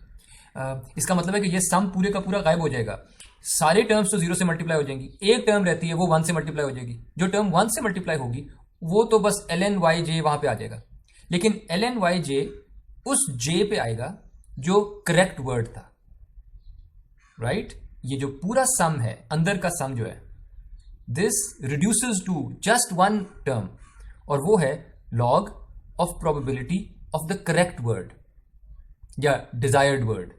इसका मतलब है कि ये सम पूरे का पूरा गायब हो जाएगा, सारे टर्म्स तो 0 से मल्टीप्लाई हो जाएंगी, एक टर्म रहती है वो 1 से मल्टीप्लाई हो जाएगी, जो टर्म 1 से मल्टीप्लाई होगी वो तो बस ln yj वहां पे आ जाएगा, लेकिन ln yj उस j पे आएगा जो करेक्ट वर्ड था, राइट। ये जो पूरा सम है अंदर का सम जो है this reduces to just 1 term, और वो है log of probability of the correct word या डिजायर्ड वर्ड,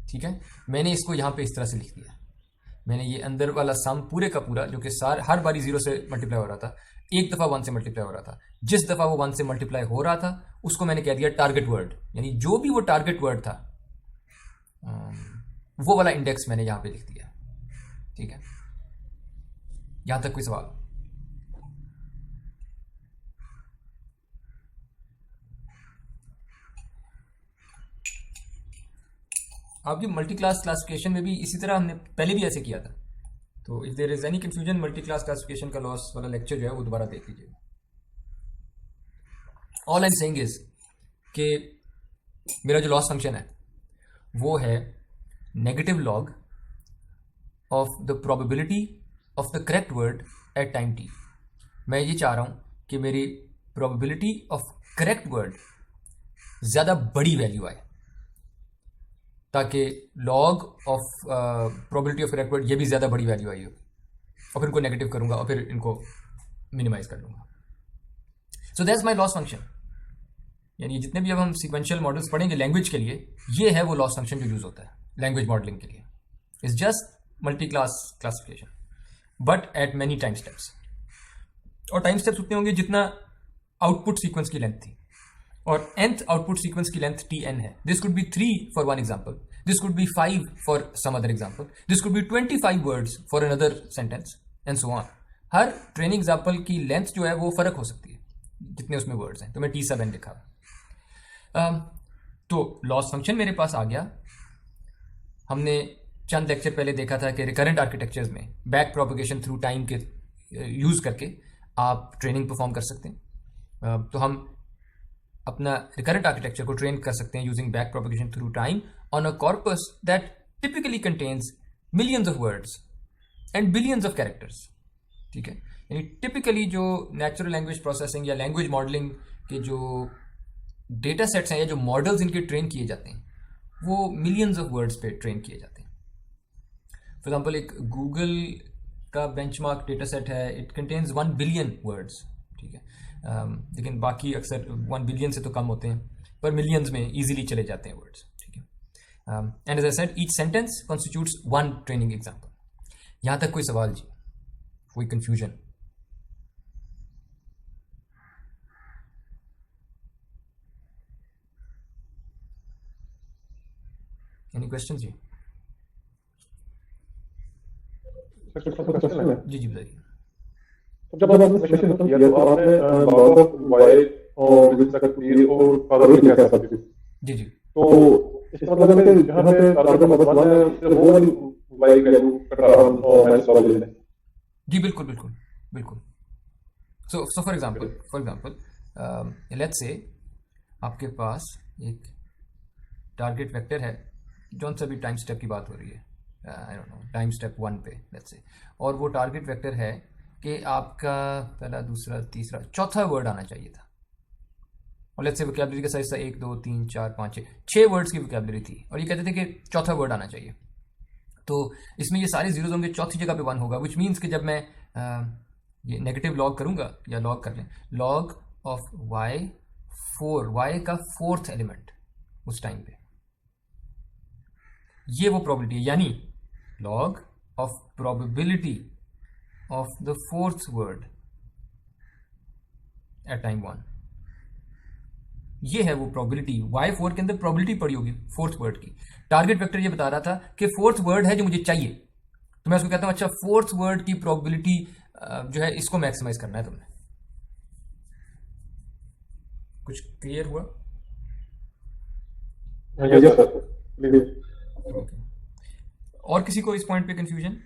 ठीक है। मैंने इसको यहां पे इस तरह से लिख दिया, मैंने ये अंदर वाला सम पूरे का पूरा जो कि हर बारी 0 से मल्टीप्लाई हो रहा था, एक दफा 1 से मल्टीप्लाई हो रहा था, जिस दफा वो 1 से मल्टीप्लाई हो रहा था उसको मैंने कह दिया टारगेट वर्ड, यानी जो भी वो टारगेट वर्ड था वो वाला इंडेक्स मैंने यहां पे लिख दिया, ठीक है। यहां तक कोई सवाल? आपकी मल्टी क्लास क्लासिफिकेशन में भी इसी तरह हमने पहले भी ऐसे किया था, तो if there is any confusion multi class classification का लॉस वाला लेक्चर जो है वो दोबारा देख लीजिएगा। All I am saying is कि मेरा जो लॉस फंक्शन है वो है negative log of the probability of the correct word at time t, मैं ये चाह रहा हूँ कि मेरी प्रोबेबिलिटी ऑफ करेक्ट वर्ड ज़्यादा बड़ी वैल्यू आए, ताकि log of probability of correct word ये भी ज़्यादा बड़ी वैल्यू आई हो, और फिर इनको नेगेटिव करूँगा और फिर इनको मिनिमाइज कर लूँगा. So that's my loss function. यानी जितने भी अब हम सीक्वेंशियल मॉडल्स पढ़ेंगे लैंग्वेज के लिए, ये है वो लॉस फंक्शन जो यूज़ होता है लैंग्वेज मॉडलिंग के लिए. It's just multi class classification but at many time steps. और टाइम स्टेप्स उतने होंगे जितना आउटपुट सीक्वेंस की लेंथ थी, और nth आउटपुट सीक्वेंस की लेंथ tn है. This could be 3 for one example, this could be 5 for some other example, this could be 25 words for another sentence and so on. हर training example की length जो है वो फर्क हो सकती है जितने उसमें वर्ड्स हैं. तो मैं t sub n लिखा. तो लॉस फंक्शन मेरे पास आ गया. हमने चंद लेक्चर पहले देखा था कि रिकरेंट आर्किटेक्चर्स में बैक प्रोपगेशन थ्रू टाइम के यूज़ करके आप ट्रेनिंग परफॉर्म कर सकते हैं. तो हम अपना रिकरेंट आर्किटेक्चर को ट्रेन कर सकते हैं using back propagation through time on a corpus that typically contains millions of words and billions of characters. ठीक है, यानी टिपिकली जो नेचुरल लैंग्वेज प्रोसेसिंग या लैंग्वेज मॉडलिंग के जो डेटा सेट्स हैं या जो मॉडल्स इनके ट्रेन किए जाते हैं वो मिलियंस ऑफ वर्ड्स पे ट्रेन किए जाते हैं. फॉर एग्जांपल एक गूगल का बेंचमार्क डेटा सेट है, इट कंटेन्स 1 बिलियन वर्ड्स. ठीक है, लेकिन बाकी अक्सर 1 बिलियन से तो कम होते हैं, पर मिलियंस में ईजिली चले जाते हैं वर्ड्स. ठीक है, and as I said each sentence constitutes 1 training example. यहाँ तक कोई सवाल जी, कोई कंफ्यूजन? एनी क्वेश्चन जी? क्वेश्चन है. जी जी बताइए. तो जब आपने सेशन खत्म किया तो आपने लॉग ऑफ वाई और विद सेकंड पी और फॉरवर्ड किया था सब. जी जी तो इसका मतलब है कि जहां पे टारगेट नंबर 1 है उससे वो वाली वाई वैल्यू कटा और माइनस वाली लेने. जी बिल्कुल बिल्कुल बिल्कुल. So for example let's say आपके पास एक टारगेट वेक्टर है, जौन सा भी टाइम स्टेप की बात हो रही है, I don't know time step 1 पे लेट्स से, और वो टारगेट वेक्टर है कि आपका पहला दूसरा तीसरा चौथा वर्ड आना चाहिए था, और लेट्स से वोकैबुलरी का साइज था 1 2 3 4 5 6 वर्ड्स की वोकैबुलरी थी, और ये कहते थे कि चौथा वर्ड आना चाहिए. तो इसमें ये सारे जीरोज होंगे, चौथी जगह पे 1 होगा, विच मीन्स कि जब मैं ये नेगेटिव लॉग करूंगा, या लॉग कर लें, लॉग ऑफ वाई 4, वाई का 4th एलिमेंट उस टाइम पे, ये वो प्रोबेबिलिटी है. यानी log of probability of the 4th word at time 1, ये है वो प्रोबेबिलिटी. y4 के अंदर प्रोबेबिलिटी पड़ी होगी 4th वर्ड की. टारगेट वेक्टर ये बता रहा था कि 4th वर्ड है जो मुझे चाहिए, तो मैं उसको कहता हूं अच्छा 4th वर्ड की प्रोबेबिलिटी जो है इसको मैक्सिमाइज करना है तुमने. कुछ क्लियर हुआ? Yes sir please. ओके, और किसी को इस पॉइंट पे कंफ्यूजन?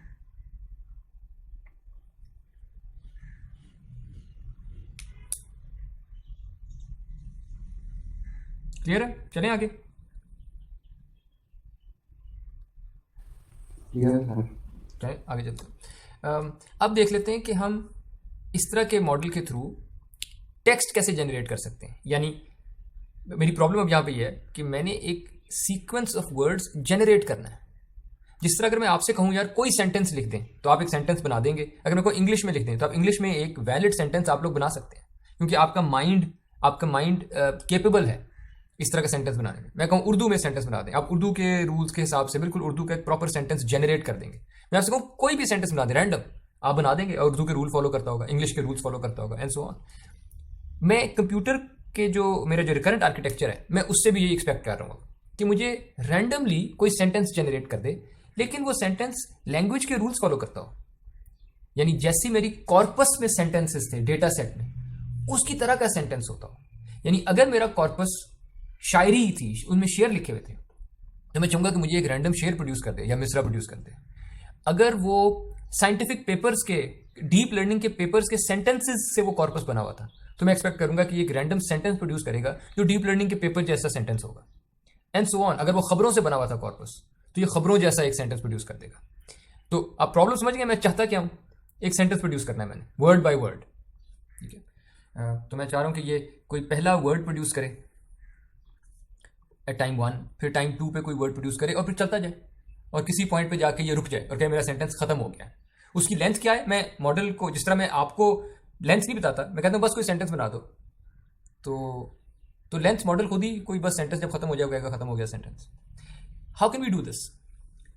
क्लियर है? चलें आगे. चलें आगे चलते हैं. अब देख लेते हैं कि हम इस तरह के मॉडल के थ्रू टेक्स्ट कैसे जनरेट कर सकते हैं. यानी मेरी प्रॉब्लम अब यहाँ पे ये है कि मैंने एक सीक्वेंस ऑफ वर्ड्स जनरेट करना है. जिस तरह अगर मैं आपसे कहूँ यार कोई सेंटेंस लिख दें तो आप एक सेंटेंस बना देंगे, अगर मैं कोई इंग्लिश में लिख दें तो आप इंग्लिश में एक वैलिड सेंटेंस आप लोग बना सकते हैं, क्योंकि आपका माइंड केपेबल है इस तरह का सेंटेंस बनाने में. मैं कहूँ उर्दू में सेंटेंस बना दें, आप उर्दू के रूल्स के हिसाब से बिल्कुल उर्दू का एक प्रॉपर सेंटेंस जनरेट कर देंगे. मैं आपसे कहूँ कोई भी सेंटेंस बना दें रैंडम, आप बना देंगे, और उर्दू के रूल फॉलो करता होगा, इंग्लिश के रूल्स फॉलो करता होगा, एंड सो ऑन. मैं कंप्यूटर के जो मेरा जो रिकरेंट आर्किटेक्चर है, मैं उससे भी यही एक्सपेक्ट कर रहा हूँ कि मुझे रैंडमली कोई सेंटेंस जनरेट कर दे, लेकिन वो सेंटेंस लैंग्वेज के रूल्स फॉलो करता हो. यानी जैसी मेरी कॉर्पस में सेंटेंसेस थे डेटा सेट में, उसकी तरह का सेंटेंस होता हो. यानी अगर मेरा कॉर्पस शायरी थी, उनमें शेर लिखे हुए थे, तो मैं चाहूंगा कि मुझे एक रैंडम शेर प्रोड्यूस कर दे या मिसरा प्रोड्यूस कर दे. अगर वो साइंटिफिक पेपर्स के, डीप लर्निंग के पेपर्स के सेंटेंसेस से वो कॉर्पस बना हुआ था, तो मैं एक्सपेक्ट करूंगा कि एक रैंडम सेंटेंस प्रोड्यूस करेगा जो डीप लर्निंग के पेपर जैसा सेंटेंस होगा, एंड सो ऑन. अगर वो खबरों से बना हुआ था कॉर्पस, तो ये खबरों जैसा एक सेंटेंस प्रोड्यूस कर देगा. तो आप प्रॉब्लम समझ गए मैं चाहता क्या हूं एक सेंटेंस प्रोड्यूस करना है मैंने, वर्ड बाय वर्ड, ठीक है। तो मैं चाह रहा हूँ कि ये कोई पहला वर्ड प्रोड्यूस करे एट टाइम 1, फिर टाइम 2 पे कोई वर्ड प्रोड्यूस करे और फिर चलता जाए और किसी पॉइंट पे जाके ये रुक जाए और कहे मेरा सेंटेंस खत्म हो गया है। उसकी लेंथ क्या है, मैं मॉडल को, जिस तरह मैं आपको लेंथ नहीं बताता, मैं कहता हूँ बस कोई सेंटेंस बना दो, तो लेंथ मॉडल खुद ही कोई बस सेंटेंस जब खत्म हो जाएगा, खत्म हो गया sentence. How can we do this?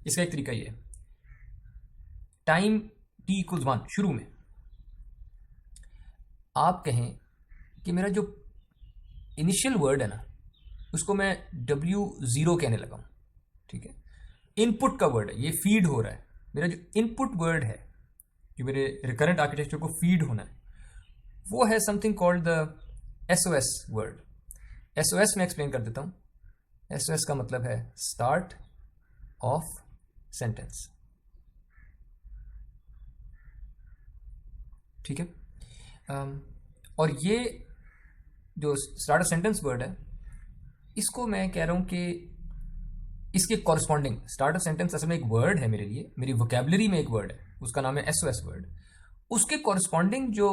इसका एक तरीका ये है, टाइम t = 1 शुरू में आप कहें कि मेरा जो इनिशियल वर्ड है ना, उसको मैं W0 कहने लगा हूं, ठीक है। इनपुट का वर्ड है, ये फीड हो रहा है, मेरा जो इनपुट वर्ड है जो मेरे रिकरेंट आर्किटेक्चर को फीड होना है, वो है something called the SOS word. SOS मैं एक्सप्लेन कर देता हूं। SOS का मतलब है स्टार्ट ऑफ सेंटेंस, ठीक है। और ये जो स्टार्ट ऑफ सेंटेंस वर्ड है, इसको मैं कह रहा हूं कि इसके कॉरस्पॉन्डिंग, स्टार्ट ऑफ सेंटेंस असल में एक वर्ड है मेरे लिए, मेरी वोकैबुलरी में एक वर्ड है, उसका नाम है SOS वर्ड। उसके कॉरस्पॉन्डिंग जो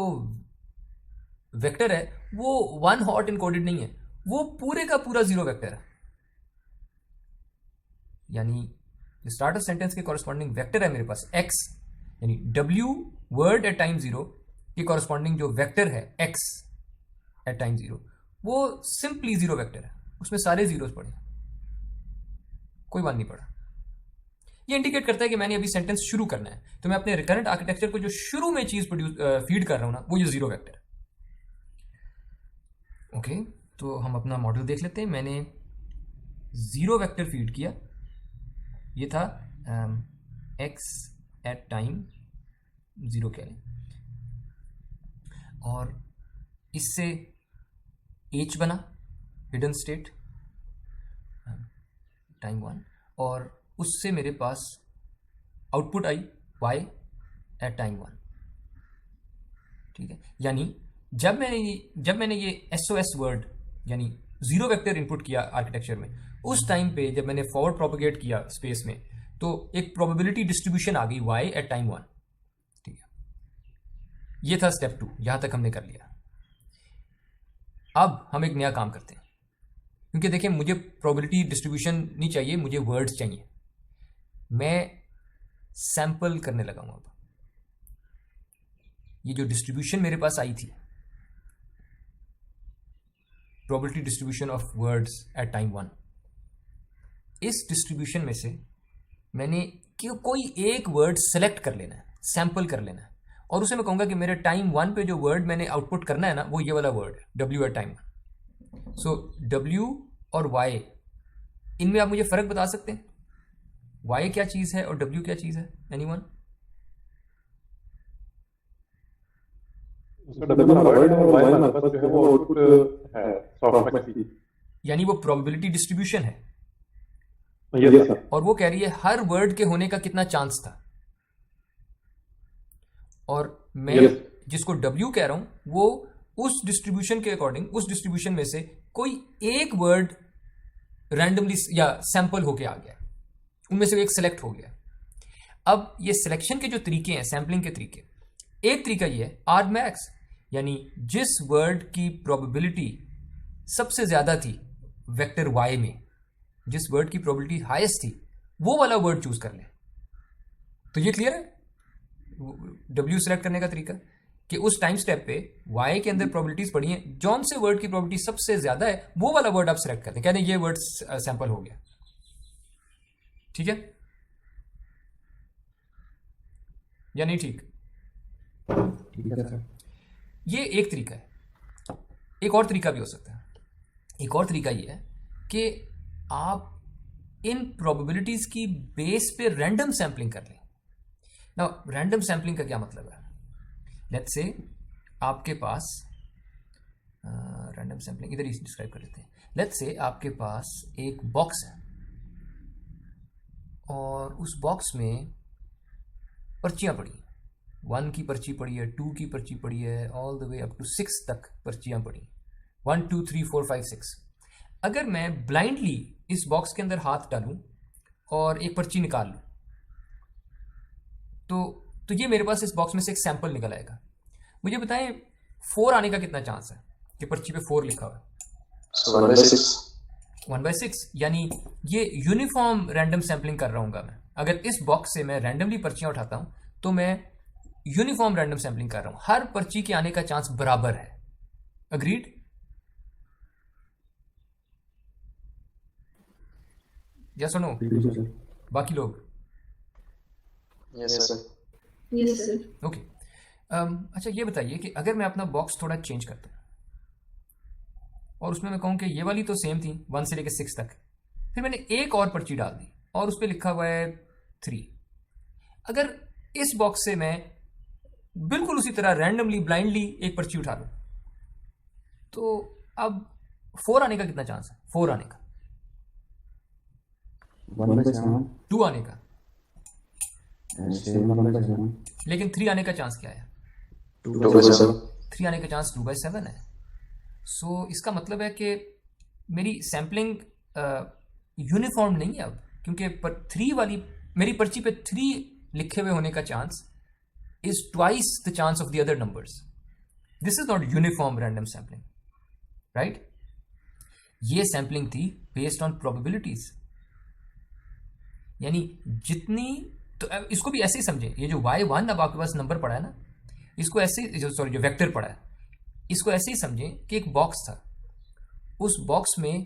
वेक्टर है वो 1 हॉट इनकोडेड नहीं है, वो पूरे का पूरा 0 वेक्टर है। यानी जो स्टार्ट ऑफ सेंटेंस के कॉरस्पॉन्डिंग वेक्टर है मेरे पास x, यानी W वर्ड एट टाइम 0 के कॉरस्पॉन्डिंग जो वेक्टर है x एट टाइम 0, वो सिंपली 0 वेक्टर है, उसमें सारे जीरोस पड़े, कोई 1 नहीं पड़ा। ये इंडिकेट करता है कि मैंने अभी सेंटेंस शुरू करना है, तो मैं अपने रिकरेंट आर्किटेक्चर को जो शुरू में चीज फीड कर रहा हूं ना, वो ये 0 वेक्टर है। ओके, तो हम अपना मॉडल देख लेते हैं। मैंने 0 वेक्टर फीड किया, ये था x एट टाइम 0 कह लें, और इससे h बना हिडन स्टेट टाइम 1, और उससे मेरे पास output I y at time 1, ठीक है। यानी जब मैंने ये SOS वर्ड यानी 0 वेक्टर इनपुट किया आर्किटेक्चर में, उस टाइम पे जब मैंने फॉरवर्ड प्रोपेगेट किया स्पेस में, तो एक प्रोबेबिलिटी डिस्ट्रीब्यूशन आ गई y एट टाइम 1, ठीक है। ये था स्टेप 2, यहां तक हमने कर लिया। अब हम एक नया काम करते हैं, क्योंकि देखिए मुझे प्रोबेबिलिटी डिस्ट्रीब्यूशन नहीं चाहिए, मुझे वर्ड्स चाहिए। मैं सैंपल करने लगा हूं। अब ये जो डिस्ट्रीब्यूशन मेरे पास आई थी, probability distribution of words eight time 1, इस डिस्ट्रीब्यूशन में से मैंने कोई एक वर्ड सेलेक्ट कर लेना है, सैंपल कर लेना है, और उसे मैं कहूंगा कि मेरे टाइम 1 पे जो वर्ड मैंने आउटपुट करना है ना, वो ये वाला वर्ड है W एट टाइम 1। सो W और Y, इनमें आप मुझे फर्क बता सकते हैं? Y क्या चीज है और W क्या चीज है? एनीवन? यानी वो प्रोबेबिलिटी डिस्ट्रीब्यूशन है, और वो कह रही है हर वर्ड के होने का कितना चांस था, और मैं जिसको W कह रहा हूं वो उस डिस्ट्रीब्यूशन के अकॉर्डिंग, उस डिस्ट्रीब्यूशन में से कोई एक वर्ड रैंडमली या सैंपल होके आ गया, उनमें से एक सिलेक्ट हो गया। अब ये सिलेक्शन के जो तरीके हैं, सैंपलिंग के तरीके, एक तरीका ये है आर्गमैक्स, यानी जिस वर्ड की प्रोबेबिलिटी सबसे ज्यादा थी वेक्टर Y में, जिस वर्ड की प्रोबेबिलिटी हाईएस्ट थी, वो वाला वर्ड चूज कर ले। तो ये क्लियर है W सिलेक्ट करने का तरीका, कि उस टाइम स्टेप पे Y के अंदर प्रोबेबिलिटीज पड़ी हैं, जौन से वर्ड की प्रोबेबिलिटी सबसे ज्यादा है वो वाला वर्ड आप सिलेक्ट करते हैं, कहते हैं ये वर्ड सैंपल हो गया, ठीक है या नहीं? ठीक है सर। ये एक तरीका है। एक और तरीका भी हो सकता है। एक और तरीका ये है कि आप इन प्रोबेबिलिटीज की बेस पे रैंडम सैंपलिंग कर लें। ना, रैंडम सैंपलिंग का क्या मतलब है? लेट्स से आपके पास रैंडम सैंपलिंग इधर ही डिस्क्राइब कर लेते हैं। लेट्स से आपके पास एक बॉक्स है और उस बॉक्स में पर्चियां पड़ी, 1 की पर्ची पड़ी है, 2 की पर्ची पड़ी है, all the way up to 6 तक पर्चियां पड़ी, 1 2 3 4 5 6। अगर मैं ब्लाइंडली इस बॉक्स के अंदर हाथ डालूं और एक पर्ची निकाल लूं, तो तो ये मेरे पास इस बॉक्स में से एक सैंपल निकल आएगा। मुझे बताएं 4 आने का कितना चांस है कि पर्ची पे 4 लिखा हुआ है? 1/6, यानी ये यूनिफॉर्म रैंडम सैम्पलिंग कर रहा हूँ मैं। अगर इस बॉक्स से मैं रैंडमली पर्चियां उठाता हूं तो मैं यूनिफॉर्म रैंडम सैम्पलिंग कर रहा हूं, हर पर्ची के आने का चांस बराबर है। अग्रीड? या सुनो बाकी लोग? Yes sir. Yes sir. Okay. अच्छा ये बताइए कि अगर मैं अपना बॉक्स थोड़ा चेंज करता हूं और उसमें मैं कहूं कि ये वाली तो सेम थी 1 से लेकर 6 तक, फिर मैंने एक और पर्ची डाल दी और उस पर लिखा हुआ है 3। अगर इस बॉक्स से मैं बिल्कुल उसी तरह रैंडमली ब्लाइंडली एक पर्ची उठा लूं तो अब 4 आने का कितना चांस है? 4 आने का, 2 आने का, लेकिन 3 आने का चांस क्या है? 3 आने का चांस 2/7 है। सो इसका मतलब है कि मेरी सैम्पलिंग यूनिफॉर्म नहीं है अब, क्योंकि 3 वाली मेरी पर्ची पे 3 लिखे हुए होने का chance is twice the chance of the other numbers. This is not uniform random sampling, right? ये सैम्पलिंग थी बेस्ड ऑन प्रोबेबिलिटीज, यानी जितनी, तो इसको भी ऐसे ही समझे, ये जो y1 अब आपके पास नंबर पड़ा है ना, इसको ऐसे जो वेक्टर पड़ा है, इसको ऐसे ही समझें कि एक बॉक्स था, उस बॉक्स में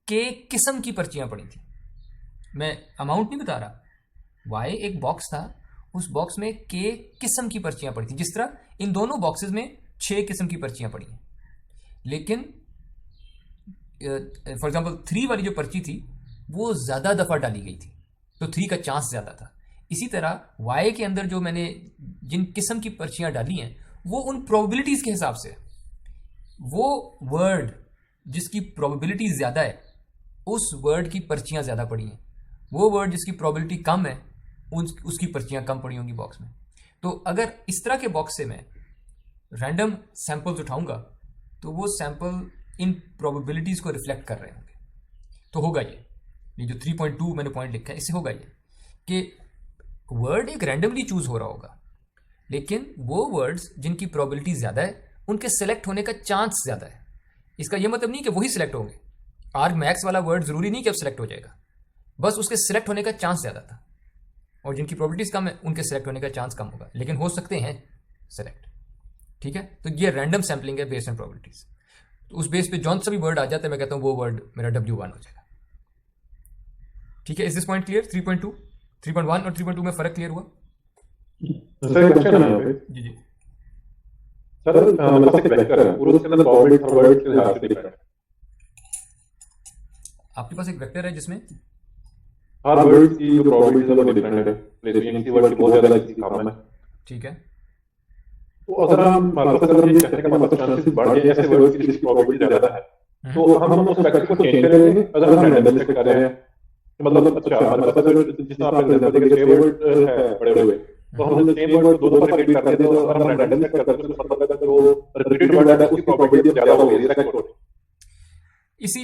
k किस्म की पर्चियां पड़ी थी। मैं अमाउंट नहीं बता रहा, y एक बॉक्स था, उस बॉक्स में k किस्म की पर्चियां पड़ी थी। जिस तरह इन दोनों बॉक्सेस में 6 किस्म की पर्चियां पड़ी हैं, लेकिन फॉर एग्जांपल 3 वाली जो पर्ची थी वो ज्यादा दफा डाली गई थी, तो 3 का चांस ज्यादा था। इसी तरह y के अंदर जो मैंने जिन किस्म की पर्चियां डाली हैं वो उन प्रोबेबिलिटीज के हिसाब से, वो वर्ड जिसकी प्रोबेबिलिटी ज्यादा है उस वर्ड की पर्चियां ज्यादा पड़ी हैं, वो वर्ड जिसकी प्रोबेबिलिटी कम है उसकी पर्चियां कम पड़ी होंगी बॉक्स में। तो अगर इस तरह के बॉक्स से मैं रैंडम सैंपल्स उठाऊंगा तो वो सैंपल इन प्रोबेबिलिटीज को रिफ्लेक्ट कर रहे होंगे। तो होगा ये जो 3.2 मैंने पॉइंट लिखा है, इससे होगा ये कि वर्ड एक रैंडमली चूज हो रहा होगा, लेकिन वो वर्ड्स जिनकी प्रोबेबिलिटी ज्यादा है उनके सेलेक्ट होने का चांस ज्यादा है। इसका यह मतलब नहीं कि वही सिलेक्ट होंगे, आर्ग मैक्स वाला वर्ड जरूरी नहीं कि अब सिलेक्ट हो जाएगा, बस उसके सिलेक्ट होने का चांस ज्यादा था, और जिनकी प्रोबेबिलिटीज कम है उनके सिलेक्ट होने का चांस कम होगा, लेकिन हो सकते हैं सिलेक्ट। ठीक है, तो ये रैंडम सैम्पलिंग है बेस्ड ऑन प्रोबेबिलिटीज। तो उस बेस पे जौन सा भी वर्ड आ जाता है मैं कहता हूं वो वर्ड मेरा W1 हो जाएगा। ठीक है, इज दिस पॉइंट क्लियर? 3.2, 3.1 और 3.2 में फर्क क्लियर हुआ? सर क्वेश्चन है यहाँ पे। जी जी सर मेरे पास एक वेक्टर है और उसके अंदर प्रोबेबिलिटी हर वर्ड के हिसाब से लिखा है। आपके पास एक वेक्टर है जिसमें हर वर्ड की जो प्रोबेबिलिटी है वो डिफरेंट है, लेकिन किसी वर्ड की बहुत ज्यादा किसी कम है। ठीक है, तो अगर हम मतलब अगर ये कहते हैं कि मतलब चांसेस बढ़ गए ऐसे वर्ड की जिसकी प्रोबेबिलिटी ज्यादा है, तो हम उस वेक्टर को चेंज करेंगे। अगर हम रैंडमली सेट कर रहे हैं मतलब अच्छा मतलब जिस तरह आपने एग्जांपल दिया कि 6 वर्ड है पड़े हुए, तो हम सेम वर्ड दो दफा रिपीट करते हैं, तो अगर हम रैंडमली सेट करते हैं तो मतलब है कि वो रिपीटेड वर्ड है उसकी प्रोबेबिलिटी ज्यादा होगी सेलेक्ट होने। इसी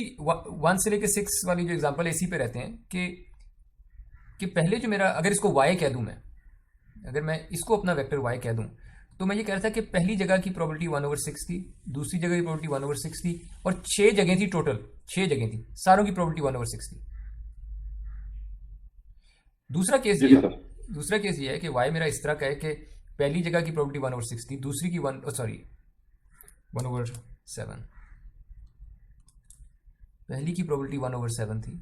1 से लेकर 6 वाली जो एग्जांपल है इसी पे रहते हैं कि पहले जो मेरा, अगर इसको y कह दूं मैं, अगर मैं इसको अपना वेक्टर y कह दूं तो मैं ये कह रहा था कि पहली जगह की प्रोबेबिलिटी 1/6 थी, दूसरी जगह की प्रोबेबिलिटी 1/6 थी, और 6 जगह थी, टोटल 6 जगह थी, सारों की प्रोबेबिलिटी 1/6 थी। दूसरा केस ये है कि y मेरा इस तरह का है कि पहली जगह की प्रोबेबिलिटी 1/6 थी, दूसरी की 1/7, पहली की प्रोबेबिलिटी 1/7 थी,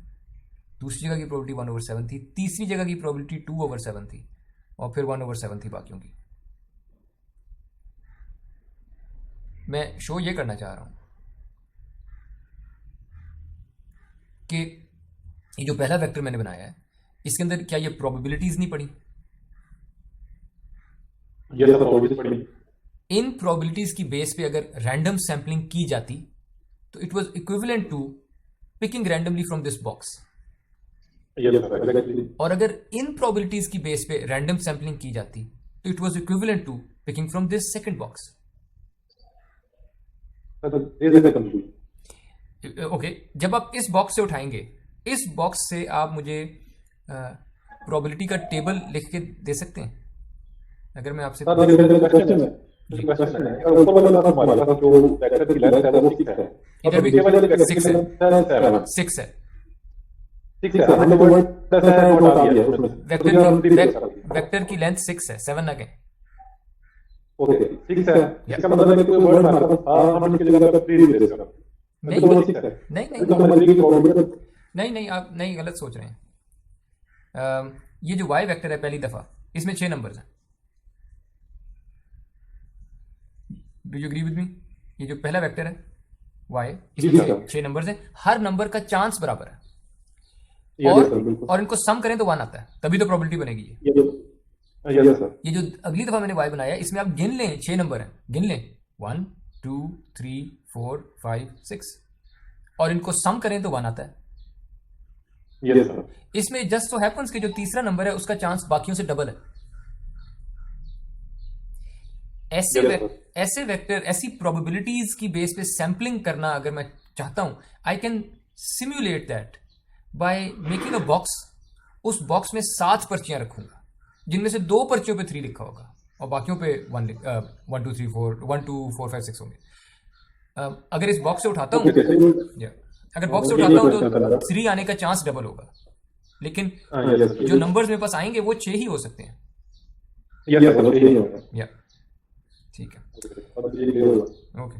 दूसरी जगह की प्रोबेबिलिटी 1/7 थी, तीसरी जगह की प्रोबेबिलिटी 2/7 थी, और फिर 1/7 थी बाकियों की। मैं शो ये करना चाह रहा हूं कि ये जो पहला वेक्टर मैंने बनाया है इसके अंदर क्या ये प्रोबेबिलिटीज नहीं पड़ी? ये सब प्रोबेबिलिटीज पड़ी। इन प्रोबेबिलिटीज की बेस पे अगर रैंडम सैम्पलिंग की जाती तो it was equivalent to picking randomly from this box. और अगर इन प्रोबेबिलिटीज की बेस पे रैंडम सैम्पलिंग की जाती तो it was equivalent to picking from this second box. Okay, जब आप इस बॉक्स से उठाएंगे, इस बॉक्स से आप मुझे प्रोबेबिलिटी का टेबल लिख के दे सकते हैं? अगर मैं आपसे सर मेरे क्वेश्चन है ऊपर वाला ना हमारे पास जो वेक्टर की लेंथ है वो 6 है इधर भी नीचे वाले वेक्टर 6 की है, लेंथ 7 6 है। 6 है मतलब वर्ड ऐसा है वो आ गया उसमें वेक्टर की लेंथ 6 है, 7 ना कहें। ओके 6 है इसका मतलब है कि वर्ड हमारे पास था हम उसकी जगह पे 3 दे देगा नहीं तो वो 6 है नहीं तो हमारे 3 की प्रोबेबिलिटी नहीं नहीं, आप नहीं, गलत सोच रहे हैं। ये जो y वेक्टर है पहली दफा, इसमें 6 नंबर्स हैं। Do you agree with me? ये जो पहला वेक्टर है y, जी इसमें सर 6 नंबर्स हैं, हर नंबर का चांस बराबर है, यस सर बिल्कुल और इनको सम करें तो 1 आता है, तभी तो प्रोबेबिलिटी बनेगी ये। यस सर ये जो अगली दफा मैंने y बनाया, इसमें आप गिन लें, 6 नंबर हैं, गिन लें 1 2 3 4 5 6, और इनको सम करें तो 1 आता है। यस सर इसमें जस्ट सो हैपन्स कि जो तीसरा नंबर है उसका चांस बाकियों से डबल है। ऐसे Yes, sir. ऐसे वेक्टर, ऐसी प्रोबेबिलिटीज की बेस पे सैम्पलिंग करना अगर मैं चाहता हूं, I can simulate that by making a box. उस बॉक्स में 7 पर्चियां रखूंगा, जिनमें से 2 पर्चियों पे 3 लिखा होगा और बाकियों पे 1 2 3 4 1 2 4 5 6 होंगे। अगर इस बॉक्स से उठाता हूं, अगर बॉक्स से उठाता हूं तो 3 आने का चांस डबल होगा, लेकिन जो नंबर्स मेरे पास आएंगे वो 6 ही हो सकते हैं। यस सर यही होगा या ठीक है, अब ये क्लियर हुआ ओके।